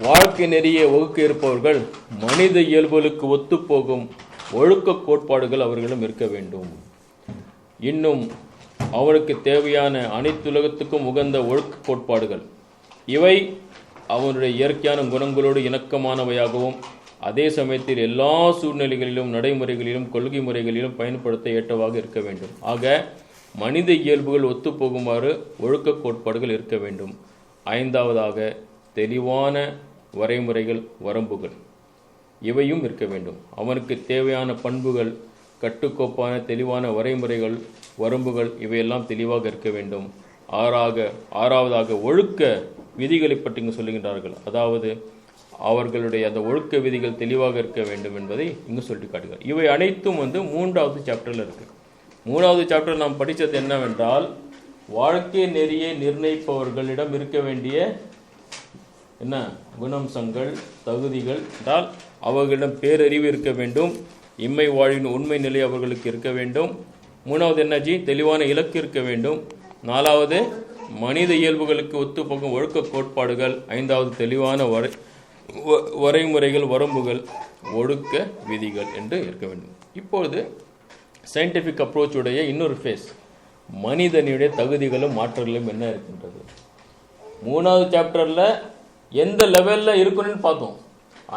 [SPEAKER 1] வாழ்க்கை நெறிய வகுக்க இருப்பவர்கள் மனித இயல்புகளுக்கு ஒத்துப்போகும் ஒழுக்க கோட்பாடுகள் அவர்களிடம் இருக்க வேண்டும். இன்னும் அவனுக்கு தேவையான அனைத்துலகத்துக்கும் உகந்த ஒழுக்க கோட்பாடுகள், இவை அவனுடைய இயற்கையான குணங்களோடு இணக்கமானவையாகவும் அதே சமயத்தில் எல்லா சூழ்நிலைகளிலும் நடைமுறைகளிலும் கொள்கை முறைகளிலும் பயன்படுத்த ஏற்றவாக இருக்க வேண்டும். ஆக மனித இயல்புகள் ஒத்துப்போகுமாறு ஒழுக்க கோட்பாடுகள் இருக்க வேண்டும். ஐந்தாவதாக, தெளிவான வரைமுறைகள், வரம்புகள், இவையும் இருக்க வேண்டும். அவனுக்கு தேவையான பண்புகள், கட்டுக்கோப்பான தெளிவான வரைமுறைகள், வரம்புகள், இவையெல்லாம் தெளிவாக இருக்க வேண்டும். ஆறாவதாக ஒழுக்க விதிகளை பற்றி இங்கு சொல்லுகின்றார்கள். அதாவது அவர்களுடைய அந்த ஒழுக்க விதிகள் தெளிவாக இருக்க வேண்டும் என்பதை இங்கு சொல்லி காட்டுகிறார். இவை அனைத்தும் 3வது சாப்டரில் இருக்கு. 3வது சாப்டர் நாம் படித்தது என்னவென்றால், வாழ்க்கை நெறியை நிர்ணயிப்பவர்களிடம் இருக்க வேண்டிய என்ன குணம்சங்கள், தகுதிகள் என்றால் அவர்களிடம் பேரறிவு இருக்க வேண்டும், இம்மை வாழ்வின் உண்மை நிலை அவர்களுக்கு இருக்க வேண்டும். 3வது என்னஜி, தெளிவான இலக்கு இருக்க வேண்டும். 4வது மனித இயல்புகளுக்கு ஒத்துப்போகும் ஒழுக்க கோட்பாடுகள். 5வது தெளிவான வரைமுறைகள், வரம்புகள், ஒடுக்க விதிகள் என்று இருக்க வேண்டும். இப்பொழுது சயின்டிஃபிக் அப்ரோச்சுடைய இன்னொரு ஃபேஸ், மனிதனுடைய தகுதிகளும் மாற்றங்களும் என்ன இருக்கின்றது. 3வது சாப்டரில் எந்த லெவலில் இருக்கணும்னு பார்த்தோம்.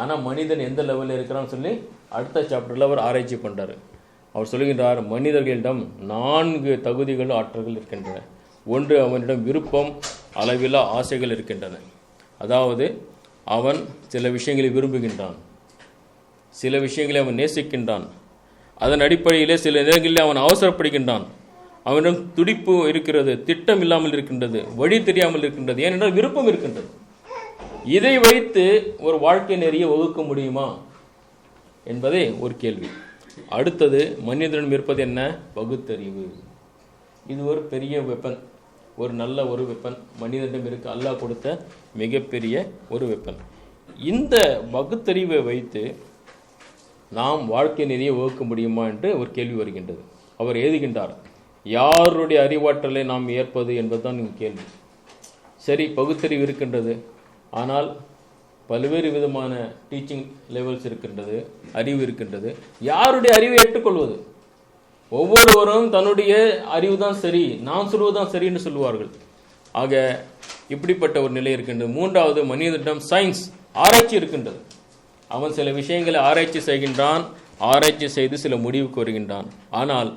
[SPEAKER 1] ஆனால் மனிதன் எந்த லெவலில் இருக்கிறான்னு சொல்லி அடுத்த சாப்டரில் அவர் ஆராய்ச்சி பண்ணுறாரு. அவர் சொல்லுகின்றார், மனிதர்களிடம் 4 தகுதிகள், ஆற்றல்கள் இருக்கின்றன. ஒன்று, அவனிடம் விருப்பம், அளவிலா ஆசைகள் இருக்கின்றன. அதாவது அவன் சில விஷயங்களை விரும்புகின்றான், சில விஷயங்களை அவன் நேசிக்கின்றான். அதன் அடிப்படையிலே சில நேரங்களில் அவன் அவசரப்படுகின்றான். அவனிடம் துடிப்பு இருக்கிறது, திட்டம் இல்லாமல் இருக்கின்றது, வழி தெரியாமல் இருக்கின்றது. ஏனென்றால் விருப்பம் இருக்கின்றது. இதை வைத்து ஒரு வாழ்க்கை நெறியை வகுக்க முடியுமா என்பதே ஒரு கேள்வி. அடுத்தது, மனிதனிடம் இருப்பது என்ன? பகுத்தறிவு. இது ஒரு பெரிய வெப்பன், ஒரு நல்ல ஒரு வெப்பன் மனிதனிடம் இருக்கு, அல்லாஹ் கொடுத்த மிகப்பெரிய ஒரு வெப்பன். இந்த பகுத்தறிவை வைத்து நாம் வாழ்க்கை நெறியை வகுக்க முடியுமா என்று ஒரு கேள்வி வருகின்றது. அவர் எழுதுகின்றார், யாருடைய அறிவாற்றலை நாம் ஏற்பது என்பதுதான் இங்கு கேள்வி. சரி, பகுத்தறிவு இருக்கின்றது, ஆனால் பல்வேறு விதமான டீச்சிங் லெவல்ஸ் இருக்கின்றது, அறிவு இருக்கின்றது. யாருடைய அறிவை ஏற்றுக்கொள்வது? ஒவ்வொருவரும் தன்னுடைய அறிவு தான் சரி, நான் சொல்வதுதான் சரி என்று சொல்லுவார்கள். ஆக இப்படிப்பட்ட ஒரு நிலை இருக்கின்றது. 3வது, மனிதனிடம் சயின்ஸ், ஆராய்ச்சி இருக்கின்றது. அவன் சில விஷயங்களை ஆராய்ச்சி செய்கின்றான், ஆராய்ச்சி செய்து சில முடிவுக்கு வருகின்றான். ஆனால்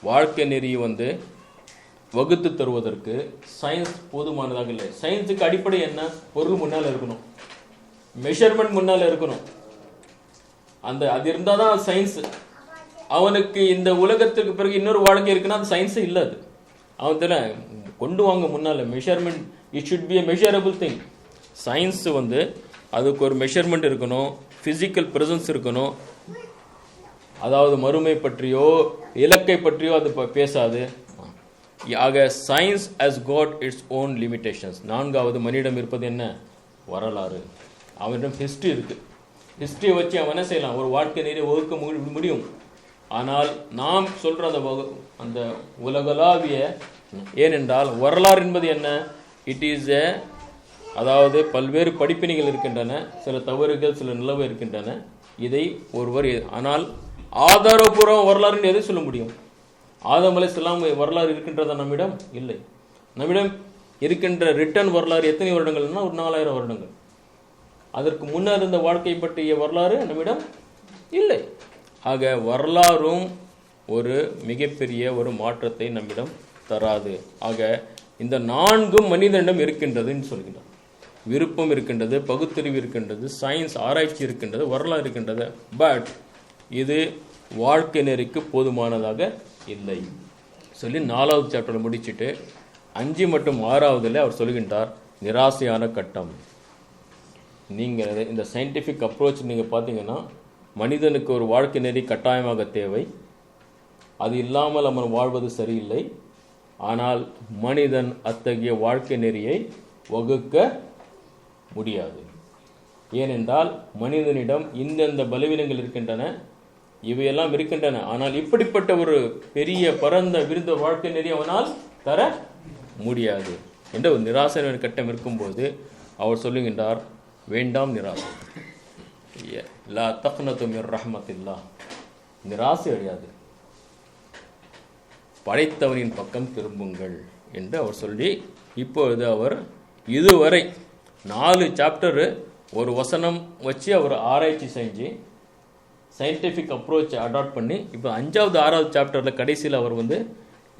[SPEAKER 1] வாழ்க்கை நெறி வகுத்து தருவதற்கு சயின்ஸ் போதுமானதாக இல்லை. சயின்ஸுக்கு அடிப்படை என்ன? பொருள் முன்னால் இருக்கணும், மெஷர்மெண்ட் முன்னால் இருக்கணும். அது இருந்தால் தான் சயின்ஸ். அவனுக்கு இந்த உலகத்துக்கு பிறகு இன்னொரு வாழ்க்கை இருக்குன்னா அது சயின்ஸே இல்லை. அது அவன் கொண்டு வாங்க முன்னால் measurement. It should be a measurable thing. Science அதுக்கு ஒரு மெஷர்மெண்ட் இருக்கணும், ஃபிசிக்கல் ப்ரெசன்ஸ் இருக்கணும். அதாவது மறுமை பற்றியோ இலக்கை பற்றியோ அது பேசாது. ஆக science has got its own limitations. 4வது, மனிதனிடம் இருப்பது என்ன? வரலாறு. அவனிடம் ஹிஸ்ட்ரி இருக்கு. ஹிஸ்ட்ரியை வச்சு அவன் என்ன செய்யலாம்? ஒரு வாழ்க்கை நெறியை வகுக்க முடியும். ஆனால் நாம் சொல்ற அந்த உலகளாவிய, ஏனென்றால் வரலாறு என்பது என்ன? இட் இஸ் அதாவது பல்வேறு படிப்பினைகள் இருக்கின்றன, சில தவறுகள், சில நிலவு இருக்கின்றன. இதை ஒருவர், ஆனால் ஆதாரபூர்வ வரலாறு எதை சொல்ல முடியும்? ஆதம் அலைஹிஸ்ஸலாம் வரலாறு இருக்கின்றதா நம்மிடம்? இல்லை. நம்மிடம் இருக்கின்ற ரிட்டன் வரலாறு எத்தனை வருடங்கள்னா ஒரு 4000 வருடங்கள். அதற்கு முன்னர் இருந்த வாழ்க்கை பற்றிய வரலாறு நம்மிடம் இல்லை. ஆக வரலாறும் ஒரு மிகப்பெரிய ஒரு மாற்றத்தை நம்மிடம் தராது. ஆக இந்த 4ம் மனிதனிடம் இருக்கின்றதுன்னு சொல்கின்றார். விருப்பம் இருக்கின்றது, பகுத்தறிவு இருக்கின்றது, சயின்ஸ் ஆராய்ச்சி இருக்கின்றது, வரலாறு இருக்கின்றது. பட் இது வாழ்க்கை நெறிக்கு போதுமானதாக இல்லை சொல்லி 4வது சாப்டர் முடிச்சுட்டு 5 மற்றும் 6வதுல அவர் சொல்கின்றார், நிராசையான கட்டம். நீங்கள் இந்த சயின்டிஃபிக் அப்ரோச் நீங்கள் பார்த்தீங்கன்னா, மனிதனுக்கு ஒரு வாழ்க்கை நெறி கட்டாயமாக தேவை. அது இல்லாமல் அவன் வாழ்வது சரியில்லை. ஆனால் மனிதன் அத்தகைய வாழ்க்கை நெறியை வகுக்க முடியாது. ஏனென்றால் மனிதனிடம் இந்தந்த பலவீனங்கள் இருக்கின்றன, இவையெல்லாம் இருக்கின்றன. ஆனால் இப்படிப்பட்ட ஒரு பெரிய பரந்த விருந்த வாழ்க்கை நெறி அவனால் தர முடியாது என்ற ஒரு நிராசையான கட்டம் இருக்கும்போது அவர் சொல்லுகின்றார், வேண்டாம் நிராசை, லா தக்னது மிர் ரஹ்மத்தில்லாஹ், நிராசை அடையாது, படைத்தவனின் பக்கம் திரும்புங்கள் என்று அவர் சொல்லி, இப்பொழுது அவர் இதுவரை 4 சாப்டர் ஒரு வசனம் வச்சு அவர் ஆராய்ச்சி செஞ்சு சயின்டிஃபிக் அப்ரோச்சை அடாப்ட் பண்ணி இப்போ 5வது 6வது சாப்டரில் கடைசியில் அவர்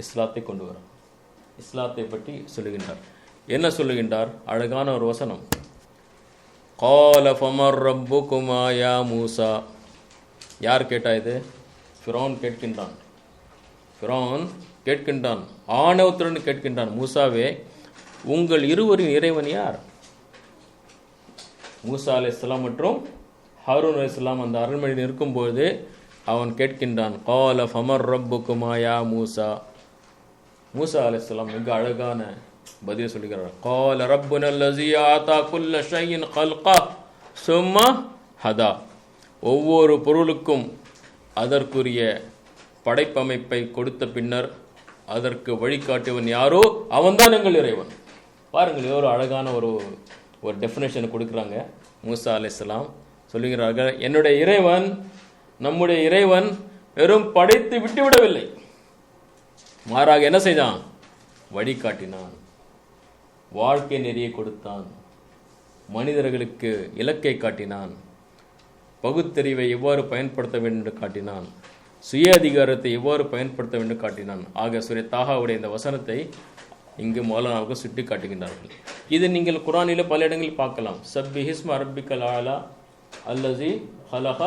[SPEAKER 1] இஸ்லாத்தை கொண்டு வரார். இஸ்லாத்தை பற்றி சொல்லுகின்றார். என்ன சொல்லுகின்றார்? அழகான ஒரு வசனம். கால ஃபமர் ரப்புகுமா யா மூசா. யார் கேட்டா இது? ஃபிரௌன் கேட்கின்றான். ஃபிரௌன் கேட்கின்றான், ஆணவத்துடன் கேட்கின்றான், மூசாவே உங்கள் இருவரின் இறைவன் யார்? மூசா அலைஹிஸ்ஸலாம் மற்றும் ஹாரூன் அலைஹிஸ்ஸலாம் அந்த அரண்மனையில் இருக்கும்போது அவன் கேட்கின்றான், கால ஃபமர் ரப்புகுமா யா மூசா. மூசா அலைஹிஸ்ஸலாம் மிக அழகான பதில் சொல்லுகிறார். கால ரப்புனா அல்லஸீ ஆதா குல்ல ஷைஇன் கல்கா சும்ம ஹதா. ஒவ்வொரு பொருளுக்கும் அதற்குரிய படைப்பமைப்பை கொடுத்த பின்னர் அதற்கு வழிகாட்டியவன் யாரோ அவன்தான் எங்கள் இறைவன். பாருங்கள், எவ்வளோ அழகான ஒரு டெஃபினேஷனை கொடுக்குறாங்க. மூசா அலைஹிஸ்ஸலாம் சொல்லுகிறார்கள், என்னுடைய இறைவன், நம்முடைய இறைவன் வெறும் படைத்து விட்டுவிடவில்லை, மாறாக என்ன செய்தான்? வழிகாட்டினான், வாழ்க்கை நெறியை கொடுத்தான், மனிதர்களுக்கு இலக்கை காட்டினான், பகுத்தறிவை எவ்வாறு பயன்படுத்த வேண்டும் என்று காட்டினான், சுய அதிகாரத்தை எவ்வாறு பயன்படுத்த வேண்டும் காட்டினான். ஆக சூரே தாஹாவுடைய இந்த வசனத்தை இங்கு மௌலானாவுக்கு சுட்டி காட்டுகின்றார்கள். இது நீங்கள் குர்ஆனிலே பல இடங்களில் பார்க்கலாம். சப்பிஹிஸ்ம ரப்பிக்கல் ஆலா அல்லஸி ஹலக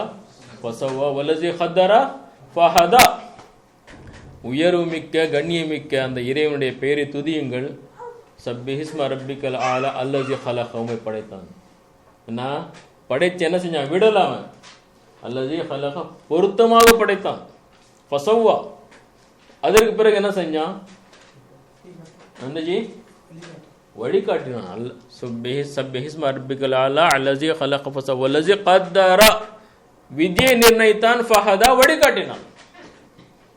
[SPEAKER 1] ஃபஸவ்வா வல்லஸி கத்தர ஃபஹதா. உயர்வுமிக்க கண்ணியமிக்க அந்த இறைவனுடைய பெயரை துதியுங்கள். சப்பிஹிஸ்ம ரப்பிக்கல் ஆலா அல்லஸி ஹலக, உம்மை படைத்தான். என்ன படைச்சு என்ன செஞ்சான்? விடலாம். அல்லஸி ஹலக, பொருத்தமாக படைத்தான். ஃபஸவ்வா, அதற்கு பிறகு என்ன செஞ்சான்? வழிகாட்டினான். சப்பிஹிஸ்ம ரப்பிக்கல் ஆலா அல்லஸி ஹலக ஃபஸவ்வா வல்லஸி கத்தர, விதியை நிர்ணயித்தான். ஃபஹதா, வழிகாட்டினான்.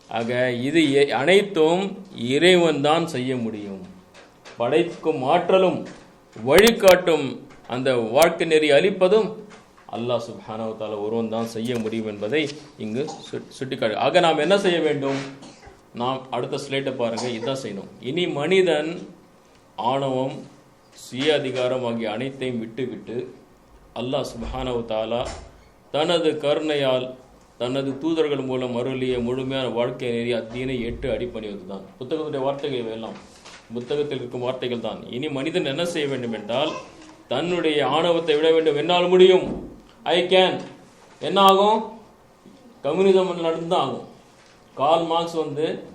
[SPEAKER 1] ஆக இது அனைத்தும் இறைவன் தான் செய்ய முடியும். படைக்கும் ஆற்றலும் வழிகாட்டும் அந்த வாழ்க்கை நெறி அளிப்பதும் அல்லாஹ் சுப்ஹானஹு வ தஆலா ஒருவன் தான் செய்ய முடியும் என்பதை இங்கு சுட்டிக்காட்டு. ஆக நாம் என்ன செய்ய வேண்டும்? நாம் அடுத்த ஸ்லைட்டை பாருங்க, இதுதான் செய்யணும். இனி மனிதன் ஆணவம், சுய அதிகாரம் ஆகிய அனைத்தையும் விட்டு அல்லாஹ் சுப்ஹானஹு வ தஆலா தனது கருணையால் தனது தூதர்கள் மூலம் அருளிய முழுமையான வாழ்க்கை நெறி அத்தீனை ஏற்று அடிப்பணிவது தான். புத்தகத்துடைய வார்த்தைகள் எல்லாம் புத்தகத்தில் இருக்கும் வார்த்தைகள் தான். இனி மனிதன் என்ன செய்ய வேண்டும் என்றால், தன்னுடைய ஆணவத்தை விட வேண்டும். என்னால் முடியும், ஐ கேன். என்ன ஆகும்? கம்யூனிசம் நடந்துதான் ஆகும். கார்ல் மார்க்ஸ்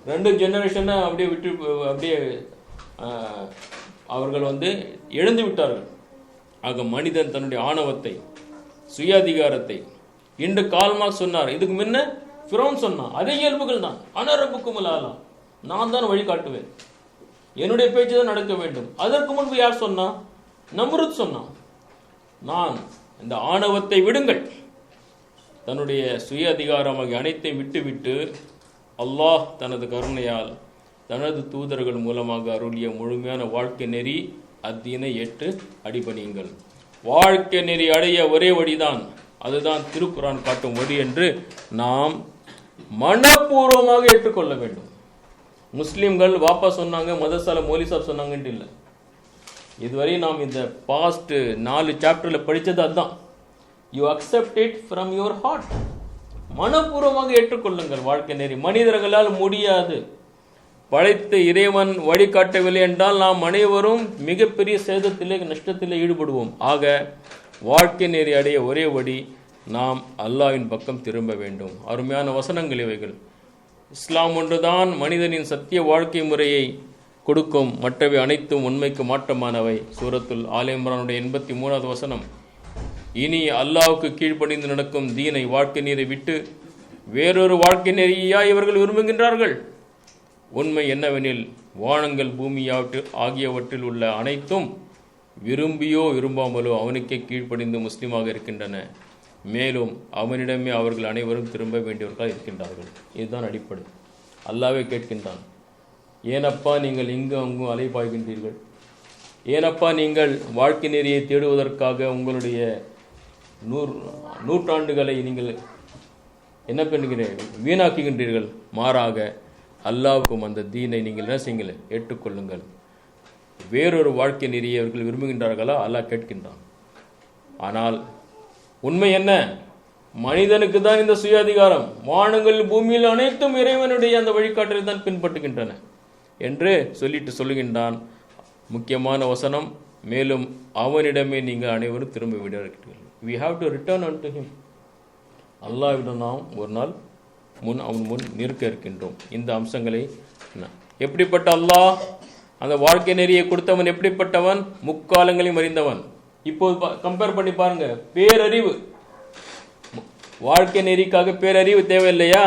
[SPEAKER 1] 2 ஜெனரேஷனை அப்படியே அவர்கள் எழுந்து விட்டார்கள். ஆக மனிதன் தன்னுடைய ஆணவத்தை, சுய அதிகாரத்தை, இன்று கார்ல் மார்க்ஸ் சொன்னார், இதுக்கு முன்ன ஃபிரௌன் சொன்னான், அதே இயல்புகள் தான். அனரப்புக்கும் ஆலா, நான் தான் வழிகாட்டுவேன், என்னுடைய பேச்சு தான் நடக்க வேண்டும். அதற்கு முன்பு யார் சொன்னா? நம்ருத் சொன்னான், நான் இந்த ஆணவத்தை விடுங்கள், தன்னுடைய சுய அதிகாரமாக அனைத்தையும் விட்டு அல்லாஹ் தனது கருணையால் தனது தூதர்கள் மூலமாக அருளிய முழுமையான வாழ்க்கை நெறி அத்தீனை ஏற்று அடிபணியுங்கள். வாழ்க்கை நெறி அடைய ஒரே வழிதான், அதுதான் திருக்குர்ஆன் காட்டும் வழி என்று நாம் மனப்பூர்வமாக ஏற்றுக்கொள்ள வேண்டும். முஸ்லிம்கள் வாப்பா சொன்னாங்க, மதரசால மௌலி சாப் சொன்னாங்கன்ட்டு இல்லை. இதுவரை நாம் இந்த பாஸ்ட் 4 சாப்டர்ல படித்தது அதுதான். You accept it from your heart. மனப்பூர்வமாக ஏற்றுக்கொள்ளுங்கள் வாழ்க்கை நெறி. மனிதர்களால் முடியாது. படைத்த இறைவன் வழிகாட்டவில்லை என்றால் நாம் அனைவரும் மிகப்பெரிய சேதத்திலே, நஷ்டத்திலே ஈடுபடுவோம். ஆக வாழ்க்கை நெறி அடைய ஒரே வழி, நாம் அல்லாஹ்வின் பக்கம் திரும்ப வேண்டும். அருமையான வசனங்கள் இவைகள். இஸ்லாம் ஒன்றுதான் மனிதனின் சத்திய வாழ்க்கை முறையை கொடுக்கும், மற்றவை அனைத்தும் உண்மைக்கு மாற்றமானவை. சூரத்துல் ஆல் இம்ரானுடைய 83வது வசனம். இனி அல்லாஹ்வுக்கு கீழ்ப்படிந்து நடக்கும் தீனை, வாழ்க்கை நெறியை விட்டு வேறொரு வாழ்க்கை நெறியா இவர்கள் விரும்புகின்றார்கள்? உண்மை என்னவெனில், வானங்கள் பூமி ஆகியவற்றில் உள்ள அனைத்தும் விரும்பியோ விரும்பாமலோ அவனுக்கே கீழ்ப்படிந்து முஸ்லீமாக இருக்கின்றன. மேலும் அவனிடமே அவர்கள் அனைவரும் திரும்ப வேண்டியவர்களாக இருக்கின்றார்கள். இதுதான் அடிப்படை. அல்லாஹ்வே கேட்கின்றான், ஏனப்பா நீங்கள் இங்கும் அங்கும் அலைபாய்கின்றீர்கள்? ஏனப்பா நீங்கள் வாழ்க்கை நெறியை தேடுவதற்காக உங்களுடைய நூற்றாண்டுகளை நீங்கள் என்ன பண்ணுகிறீர்கள்? வீணாக்குகின்றீர்கள். மாறாக அல்லாஹ்வுக்கும் அந்த தீனை நீங்கள் என்ன செய்யுங்கள்? ஏற்றுக்கொள்ளுங்கள். வேறொரு வாழ்க்கை நெறியை அவர்கள் விரும்புகின்றார்களா? அல்லாஹ் கேட்கின்றான். ஆனால் உண்மை என்ன? மனிதனுக்கு தான் இந்த சுய அதிகாரம். வானங்கள் பூமியில் அனைத்தும் இறைவனுடைய அந்த வழிகாட்டலை தான் பின்பற்றுகின்றன என்று சொல்லுகின்றான். முக்கியமான வசனம், மேலும் அவனிடமே நீங்கள் அனைவரும் திரும்ப விடுகிறீர்கள். we have to return unto him. அல்லாஹ்விடம் நாம் ஒரு நாள் அவன் முன் நிற்க இருக்கின்றோம். இந்த அம்சங்களை எப்படிப்பட்ட அல்லாஹ் அந்த வாழ்க்கை நெறியை கொடுத்தவன் எப்படிப்பட்டவன்? முக்காலங்களையும் அறிந்தவன். இப்போது கம்பேர் பண்ணி பாருங்க. பேரறிவு, வாழ்க்கை நெறிக்காக பேரறிவு தேவையில்லையா?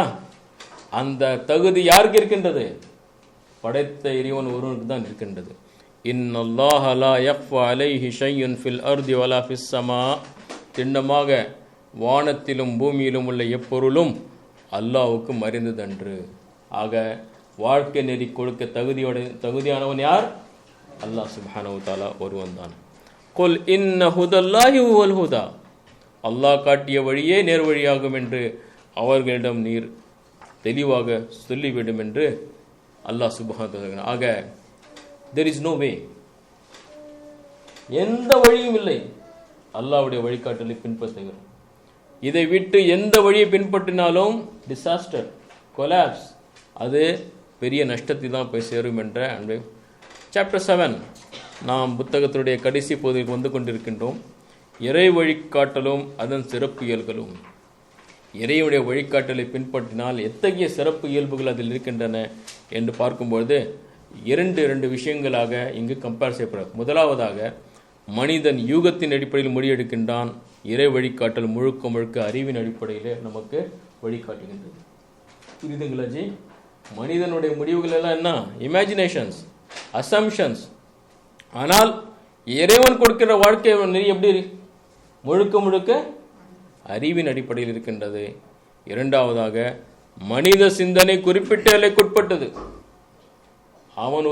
[SPEAKER 1] அந்த தகுதி யாருக்கு இருக்கின்றது? படைத்த இறைவன் ஒருவனுக்கு தான் இருக்கின்றது. இன்னல்லாஹ லா யக்ஃபா அலைஹி ஷையுன் ஃபில் அர்தி வலா ஃபிஸ் ஸமா. திண்ணமாக வானத்திலும் பூமியிலும் உள்ள எப்பொருளும் அல்லாஹ்வுக்கு மறைந்ததன்று. ஆக வாழ்க்கை நெறி கொடுக்க தகுதியானவன் யார்? அல்லாஹ் சுப்ஹானஹு வ தஆலா ஒருவன் தான். குல் இன்ன ஹுதல்லாஹி ஹுவல் ஹுதா, அல்லாஹ் காட்டிய வழியே நேர்வழியாகும் என்று அவர்களிடம் நீர் தெளிவாக சொல்லிவிடும் என்று அல்லாஹ் சுப்ஹானஹு. ஆக there is no way, எந்த வழியும் இல்லை அல்லாஹ்வுடைய வழிகாட்டலை பின்பற்றுகிறோம். இதை விட்டு எந்த வழியை பின்பற்றினாலும் டிசாஸ்டர், கொலாப்ஸ், அது பெரிய நஷ்டத்தை தான் போய் சேரும் என்ற அன்பை. சாப்டர் 7 நாம் புத்தகத்தினுடைய கடைசி பகுதிக்கு வந்து கொண்டிருக்கின்றோம். இறை வழிகாட்டலும் அதன் சிறப்பு இயல்புகளும். இறையுடைய வழிகாட்டலை பின்பற்றினால் எத்தகைய சிறப்பு இயல்புகள் அதில் இருக்கின்றன என்று பார்க்கும்பொழுது இரண்டு விஷயங்களாக இங்கு கம்பேர் செய்யப்படும். முதலாவதாக, மனிதன் யூகத்தின் அடிப்படையில் முடிவெடுக்கின்றான். இறை வழிகாட்டல் முழுக்க முழுக்க அறிவின் அடிப்படையில் நமக்கு வழிகாட்டுகின்றது. புரியுதுங்களா ஜி? மனிதனுடைய முடிவுகள் எல்லாம் என்ன? Imaginations, assumptions. ஆனால் இறைவன் கொடுக்கிற வாழ்க்கை நெறி எப்படி? முழுக்க முழுக்க அறிவின் அடிப்படையில் இருக்கின்றது. இரண்டாவதாக, மனித சிந்தனை குறிப்பிட்ட எல்லைக்குட்பட்டது. அவன்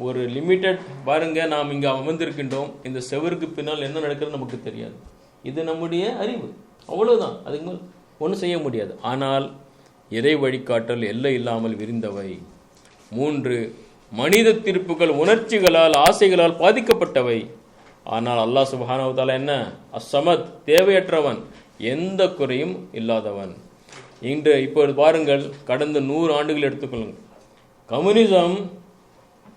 [SPEAKER 1] ஒரு லிமிட்டட், பாருங்க, நாம் இங்கே அமர்ந்திருக்கின்றோம், இந்த செவருக்கு பின்னால் என்ன நடக்கிறது நமக்கு தெரியாது. இது நம்முடைய அறிவு, அவ்வளவுதான். அதுக்கு மேல் ஒன்றும் செய்ய முடியாது. ஆனால் இறை வழிகாட்டல் எல்லை இல்லாமல் விரிந்தவை. 3, மனித தீர்ப்புகள் உணர்ச்சிகளால் ஆசைகளால் பாதிக்கப்பட்டவை. ஆனால் அல்லாஹ் சுப்ஹானஹு வ தஆலா என்ன? அஸ்ஸமத், தேவையற்றவன், எந்த குறையும் இல்லாதவன். இப்பொழுது பாருங்கள், கடந்த 100 ஆண்டுகள் எடுத்துக்கொள்ளுங்கள். கம்யூனிசம்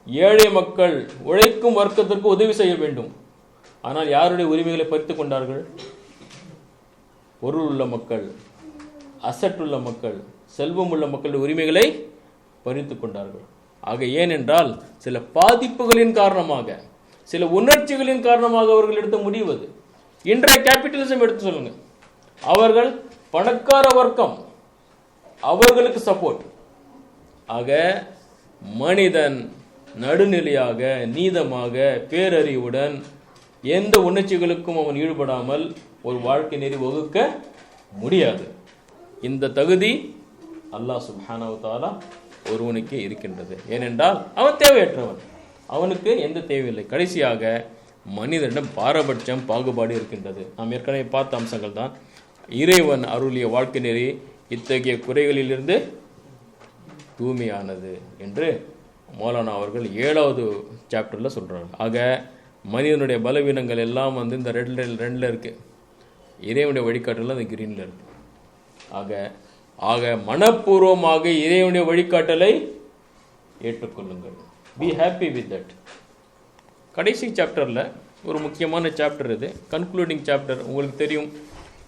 [SPEAKER 1] ஏழை மக்கள், உழைக்கும் வர்க்கத்திற்கு உதவி செய்ய வேண்டும். ஆனால் யாருடைய உரிமைகளை பறித்துக் கொண்டார்கள்? பொருள் உள்ள மக்கள், அசட் உள்ள மக்கள், செல்வம் உள்ள மக்களுடைய உரிமைகளை பறித்துக் கொண்டார்கள். ஆக ஏனென்றால் சில பாதிப்புகளின் காரணமாக, சில உணர்ச்சிகளின் காரணமாக அவர்கள் எடுத்த முடிவு அது. இன்றைய கேபிட்டலிசம் எடுத்து சொல்லுங்க, அவர்கள் பணக்கார வர்க்கம், அவர்களுக்கு சப்போர்ட். ஆக மனிதன் நடுநிலையாக, நீதமாக, பேரறிவுடன், எந்த உணர்ச்சிகளுக்கும் அவன் ஈடுபடாமல் ஒரு வாழ்க்கை நெறி வகுக்க முடியாது. இந்த தகுதி அல்லாஹ் சுப்ஹானஹு வ தஆலா ஒருவனுக்கு இருக்கின்றது. ஏனென்றால் அவன் தேவையற்றவன், அவனுக்கு எந்த தேவையில்லை. கடைசியாக, மனிதனிடம் பாரபட்சம், பாகுபாடு இருக்கின்றது. நாம் ஏற்கனவே பார்த்த அம்சங்கள் தான். இறைவன் அருளிய வாழ்க்கை நெறி இத்தகைய குறைகளிலிருந்து தூய்மையானது என்று மௌலானா அவர்கள் 7வது சாப்டரில் சொல்கிறாங்க. ஆக மனிதனுடைய பலவீனங்கள் எல்லாம் இந்த ரெண்டில் இருக்கு. இறைவனுடைய வழிகாட்டல் அந்த கிரீனில் இருக்கு. ஆக மனப்பூர்வமாக இறைவனுடைய வழிகாட்டலை ஏற்றுக்கொள்ளுங்கள். Be happy with that. கடைசி சாப்டரில் ஒரு முக்கியமான சாப்டர் இது, கன்க்ளூடிங் சாப்டர். உங்களுக்கு தெரியும்,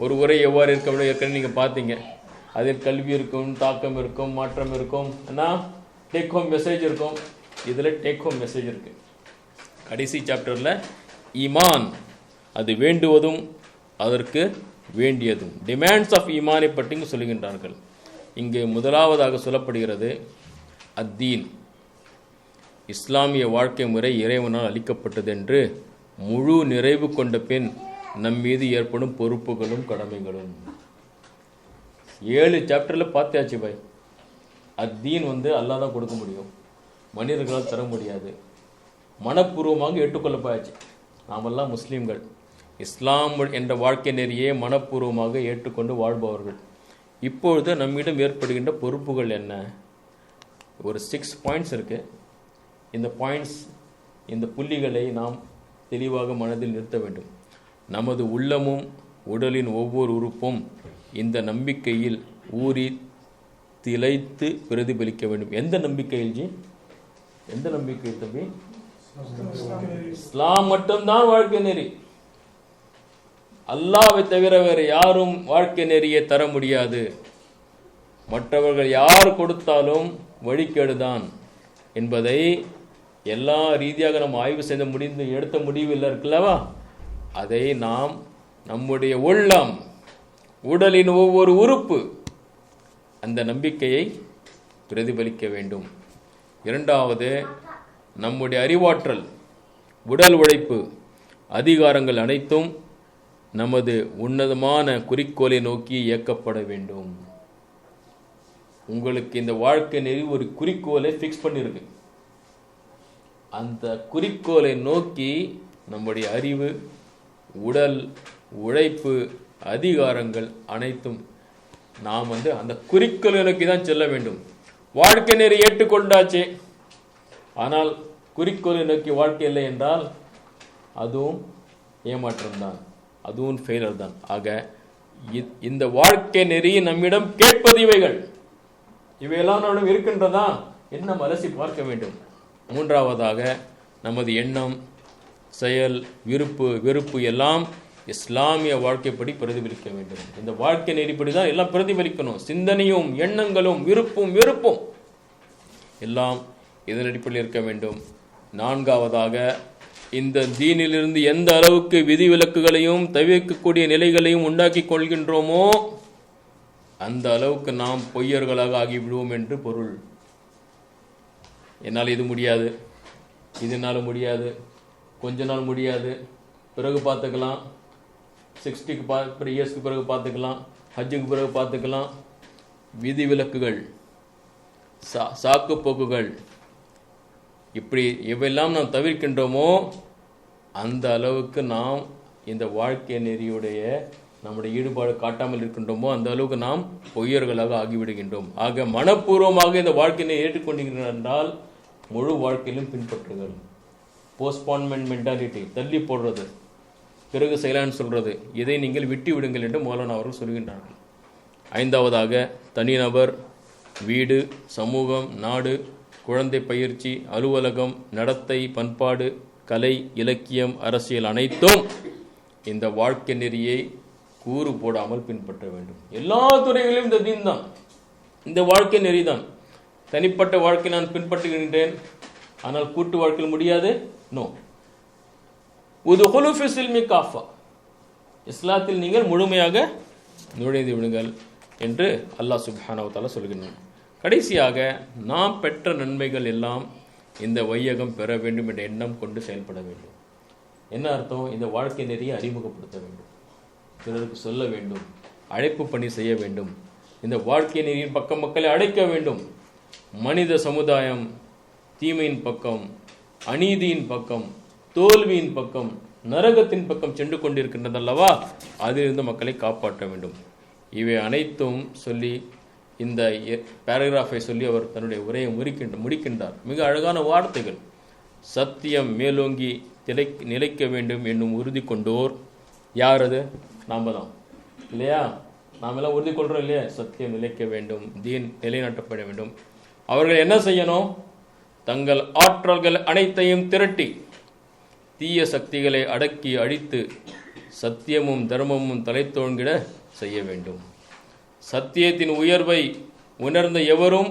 [SPEAKER 1] ஒரு உரை எவ்வாறு இருக்க வேண்டும் ஏற்கனவே நீங்கள் பார்த்தீங்க. அதில் கல்வி இருக்கும், தாக்கம் இருக்கும், மாற்றம் இருக்கும், டேக் ஹோம் மெசேஜ் இருக்கும். இதில் டேக் ஹோம் மெசேஜ் இருக்கு. கடைசி சாப்டரில் ஈமான், அது வேண்டுவதும் அதற்கு வேண்டியதும், டிமாண்ட்ஸ் ஆஃப் ஈமானை பற்றி சொல்லுகின்றார்கள். இங்கு முதலாவதாக சொல்லப்படுகிறது அத்தீன், இஸ்லாமிய வாழ்க்கை முறை இறைவனால் அளிக்கப்பட்டது என்று முழு நிறைவு கொண்ட பின் நம் மீது ஏற்படும் பொறுப்புகளும் கடமைகளும். 7 சாப்டரில் பார்த்தாச்சு பாய். அத்தீன் அல்லாஹ் தான் கொடுக்க முடியும், மனிதர்களால் தர முடியாது. மனப்பூர்வமாக ஏற்றுக்கொள்ளப்பாச்சு. நாமெல்லாம் முஸ்லீம்கள், இஸ்லாம் என்ற வாழ்க்கை நெறியை மனப்பூர்வமாக ஏற்றுக்கொண்டு வாழ்பவர்கள். இப்பொழுது நம்மிடம் ஏற்படுகின்ற பொறுப்புகள் என்ன? ஒரு 6 பாயிண்ட்ஸ் இருக்குது. இந்த பாயிண்ட்ஸ், இந்த புள்ளிகளை நாம் தெளிவாக மனதில் நிறுத்த வேண்டும். நமது உள்ளமும் உடலின் ஒவ்வொரு உறுப்பும் இந்த நம்பிக்கையில் ஊறி திளைத்து பிரதிபலிக்க வேண்டும். எந்த நம்பிக்கையில் ஜி? எந்த நம்பிக்கை தம்பி? இஸ்லாம் மட்டும்தான் வாழ்க்கை நெறி. அல்லாஹ்வை தவிர வேறு யாரும் வாழ்க்கை நெறியை தர முடியாது. மற்றவர்கள் யார் கொடுத்தாலும் வழிகேடுதான் என்பதை எல்லா ரீதியாக நம்ம ஆய்வு செய்து எடுத்த முடிவில் இருக்குல்லவா, அதை நாம் நம்முடைய உள்ளம், உடலின் ஒவ்வொரு உறுப்பு அந்த நம்பிக்கையை பிரதிபலிக்க வேண்டும். இரண்டாவது, நம்முடைய அறிவாற்றல், உடல் உழைப்பு, அதிகாரங்கள் அனைத்தும் நமது உன்னதமான குறிக்கோளை நோக்கி இயக்கப்பட வேண்டும். உங்களுக்கு இந்த வாழ்க்கை நெறி ஒரு குறிக்கோளை ஃபிக்ஸ் பண்ணிருக்கு. அந்த குறிக்கோளை நோக்கி நம்முடைய அறிவு, உடல், உழைப்பு, அதிகாரங்கள் அனைத்தும் நாம் அந்த குறிக்கோளை நோக்கி தான் செல்ல வேண்டும். வாழ்க்கை நெறி ஏற்றுக்கொண்டாச்சே, ஆனால் குறிக்கோளை நோக்கி வாழ்க்கை இல்லை என்றால் அதுவும் ஏமாற்றம்தான், அதுவும் ஃபெயிலர் தான். ஆக இந்த வாழ்க்கை நெறி நம்மிடம் கேட்பது இவையெல்லாம் நம்மிடம் இருக்கின்றதா என்ன அலசி பார்க்க வேண்டும். மூன்றாவதாக நமது எண்ணம், செயல், வெறுப்பு எல்லாம் இஸ்லாமிய வாழ்க்கைப்படி பிரதிபலிக்க வேண்டும். இந்த வாழ்க்கை நெறிப்படி தான் எல்லாம் பிரதிபலிக்கணும். சிந்தனையும் எண்ணங்களும் வெறுப்பும் எல்லாம் இதன் அடிப்படையில் இருக்க வேண்டும். நான்காவதாக இந்த தீனிலிருந்து எந்த அளவுக்கு விதிவிலக்குகளையும் தவிர்க்கக்கூடிய நிலைகளையும் உண்டாக்கி கொள்கின்றோமோ அந்த அளவுக்கு நாம் பொய்யர்களாக ஆகிவிடுவோம் என்று பொருள். என்னால் இது முடியாது, இதனால் முடியாது, கொஞ்ச நாள் முடியாது, பிறகு பார்த்துக்கலாம், 60 இயர்ஸ்க்கு பிறகு பார்த்துக்கலாம், ஹஜ்ஜுக்கு பிறகு பார்த்துக்கலாம். விதிவிலக்குகள், சாக்கு போக்குகள், இப்படி எவையெல்லாம் நாம் தவிர்க்கின்றோமோ அந்த அளவுக்கு நாம் இந்த வாழ்க்கை நெறியுடைய நம்முடைய ஈடுபாடு காட்டாமல் இருக்கின்றோமோ அந்த அளவுக்கு நாம் பொய்யர்களாக ஆகிவிடுகின்றோம். ஆக மனப்பூர்வமாக இந்த வாழ்க்கையை ஏற்றுக்கொண்டிருக்கிறீர்கள் என்றால் முழு வாழ்க்கையிலும் பின்பற்றுங்கள். போஸ்ட்பான்மெண்ட் மென்டாலிட்டி, தள்ளி போடுறது, பிறகு செய்யலான்னு சொல்றது, இதை நீங்கள் விட்டு விடுங்கள் என்று மௌலானா அவர்கள் சொல்கின்றார்கள். ஐந்தாவதாக தனிநபர், வீடு, சமூகம், நாடு, குழந்தை பயிற்சி, அலுவலகம், நடத்தை, பண்பாடு, கலை, இலக்கியம், அரசியல் அனைத்தும் இந்த வாழ்க்கை நெறியை கூறு போடாமல் பின்பற்ற வேண்டும். எல்லா துறைகளிலும் இந்த தீன் தான், இந்த வாழ்க்கை நெறிதான். தனிப்பட்ட வாழ்க்கை நான் பின்பற்றுகின்றேன், ஆனால் கூட்டு வாழ்க்கையில் முடியாது. நோ. உதுகுலு ஃபி ஸில்மி காஃபா, இஸ்லாத்தில் நீங்கள் முழுமையாக நுழைந்து விடுங்கள் என்று அல்லாஹ் சுப்ஹானஹு வ தஆலா சொல்கின்றான். கடைசியாக நாம் பெற்ற நன்மைகள் எல்லாம் இந்த வையகம் பெற வேண்டும் என்ற எண்ணம் கொண்டு செயல்பட வேண்டும். என்ன அர்த்தம்? இந்த வாழ்க்கை நெறியை அறிமுகப்படுத்த வேண்டும், பிறருக்கு சொல்ல வேண்டும், அழைப்பு பணி செய்ய வேண்டும், இந்த வாழ்க்கை நெறியின் பக்கம் மக்களை அழைக்க வேண்டும். மனித சமுதாயம் தீமையின் பக்கம், அநீதியின் பக்கம், தோல்வியின் பக்கம், நரகத்தின் பக்கம் சென்று கொண்டிருக்கின்றதல்லவா, அதிலிருந்து மக்களை காப்பாற்ற வேண்டும். இவை அனைத்தும் சொல்லி இந்த பேராகிராஃபை சொல்லி அவர் தன்னுடைய உரையை முடிக்கின்றார். மிக அழகான வார்த்தைகள். சத்தியம் மேலோங்கி நிலைக்க வேண்டும் என்னும் உறுதி கொண்டோர் யார்? அது நாம் தான் இல்லையா? நாம் எல்லாம் உறுதி கொள்றோம் இல்லையா? சத்தியம் நிலைக்க வேண்டும், தீன் நிலைநாட்டப்பட வேண்டும். அவர்கள் என்ன செய்யணும்? தங்கள் ஆற்றல்கள் அனைத்தையும் திரட்டி தீய சக்திகளை அடக்கி அழித்து சத்தியமும் தர்மமும் தலைத்தோங்கிட செய்ய வேண்டும். சத்தியத்தின் உயர்வை உணர்ந்த எவரும்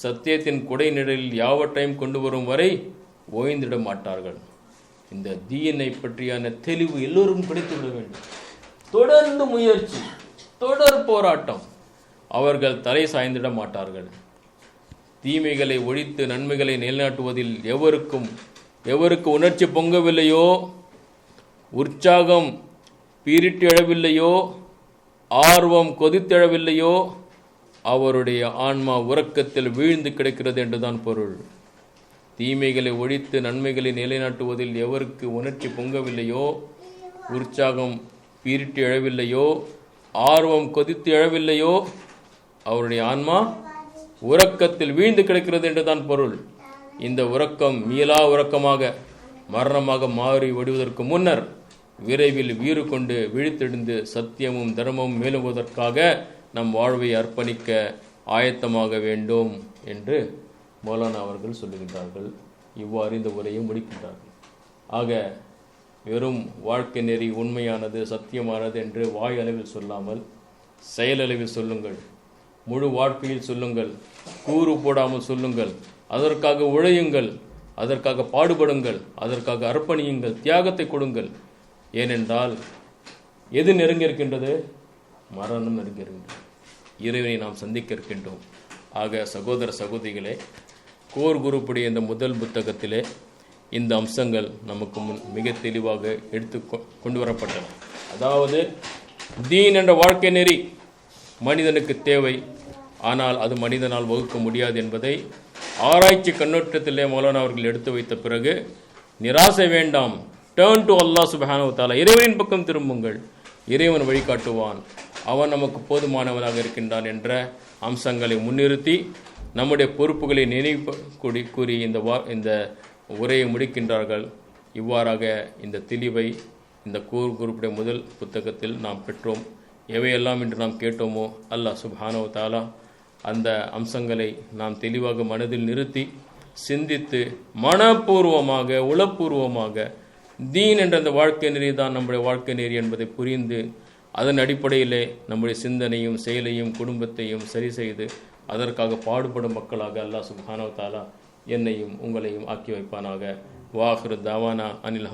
[SPEAKER 1] சத்தியத்தின் குடை நிழலில் யாவற்றையும் கொண்டு வரும் வரை ஓய்ந்திட மாட்டார்கள். இந்த தீனை பற்றியான தெளிவு எல்லோரும் கிடைத்துவிட வேண்டும். தொடர்ந்து முயற்சி, தொடர் போராட்டம். அவர்கள் தலை சாய்ந்திட மாட்டார்கள். தீமைகளை ஒழித்து நன்மைகளை நிலைநாட்டுவதில் எவருக்கு உணர்ச்சி பொங்கவில்லையோ, உற்சாகம் பீரிட்டு எழவில்லையோ, ஆர்வம் கொதித்தெழவில்லையோ, அவருடைய ஆன்மா உறக்கத்தில் வீழ்ந்து கிடக்கிறது என்றுதான் பொருள். தீமைகளை ஒழித்து நன்மைகளை நிலைநாட்டுவதில் எவருக்கு உணர்ச்சி பொங்கவில்லையோ, உற்சாகம் பீரிட்டு எழவில்லையோ, ஆர்வம் கொதித்து எழவில்லையோ, அவருடைய ஆன்மா உறக்கத்தில் வீழ்ந்து கிடக்கிறது என்றுதான் பொருள். இந்த உறக்கம் மீளா உறக்கமாக மரணமாக மாறி விடுவதற்கு முன்னர் விரைவில் வீறு கொண்டு விழித்தெழுந்து சத்தியமும் தர்மமும் மேலுவதற்காக நம் வாழ்வை அர்ப்பணிக்க ஆயத்தமாக வேண்டும் என்று மௌலானா அவர்கள் சொல்லுகின்றார்கள். இவ்வாறு இந்த உரையை முடிக்கின்றார்கள். ஆக வெறும் வாழ்க்கை நெறி உண்மையானது, சத்தியமானது என்று வாய் அளவில் சொல்லாமல் செயலளவில் சொல்லுங்கள், முழு வாழ்க்கையில் சொல்லுங்கள், கூறு போடாமல் சொல்லுங்கள், அதற்காக உழையுங்கள், அதற்காக பாடுபடுங்கள், அதற்காக அர்ப்பணியுங்கள், தியாகத்தை கொடுங்கள். ஏனென்றால் எது நெருங்கி இருக்கின்றது? மரணம் நெருங்கி இருக்கின்றது. இறைவனை நாம் சந்திக்க இருக்கின்றோம். ஆக சகோதர சகோதரிகளே, கோர் குருப்புடைய இந்த முதல் புத்தகத்திலே இந்த அம்சங்கள் நமக்கு முன் மிக தெளிவாக எடுத்து கொண்டு வரப்பட்டன. அதாவது தீன் என்ற வாழ்க்கை நெறி மனிதனுக்கு தேவை, ஆனால் அது மனிதனால் வகுக்க முடியாது என்பதை ஆராய்ச்சி கண்ணோட்டத்திலே மௌலானா அவர்கள் எடுத்து வைத்த பிறகு நிராசை வேண்டாம், டேர்ன் டு அல்லாஹ் சுப்ஹானஹு வ தஆலா, இறைவனின் பக்கம் திரும்புங்கள், இறைவன் வழிகாட்டுவான், அவன் நமக்கு போதுமானவனாக இருக்கின்றான் என்ற அம்சங்களை முன்னிறுத்தி நம்முடைய பொறுப்புகளை நினைவு கூறி இந்த உரையை முடிக்கின்றார்கள். இவ்வாறாக இந்த தெளிவை இந்த குறிப்புடைய முதல் புத்தகத்தில் நாம் பெற்றோம். எவையெல்லாம் இன்று நாம் கேட்டோமோ அல்லாஹ் சுப்ஹானஹு வ தஆலா அந்த அம்சங்களை நாம் தெளிவாக மனதில் நிறுத்தி சிந்தித்து மனப்பூர்வமாக உளப்பூர்வமாக தீன் என்ற அந்த வாழ்க்கை நெறி தான் நம்முடைய வாழ்க்கை நெறி என்பதை புரிந்து அதன் அடிப்படையிலே நம்முடைய சிந்தனையும் செயலையும் குடும்பத்தையும் சரி செய்து அதற்காக பாடுபடும் மக்களாக அல்லாஹ் சுப்ஹானஹு வ தஆலா என்னையும் உங்களையும் ஆக்கி வைப்பானாக. வாஹிரு தாவானா அனில்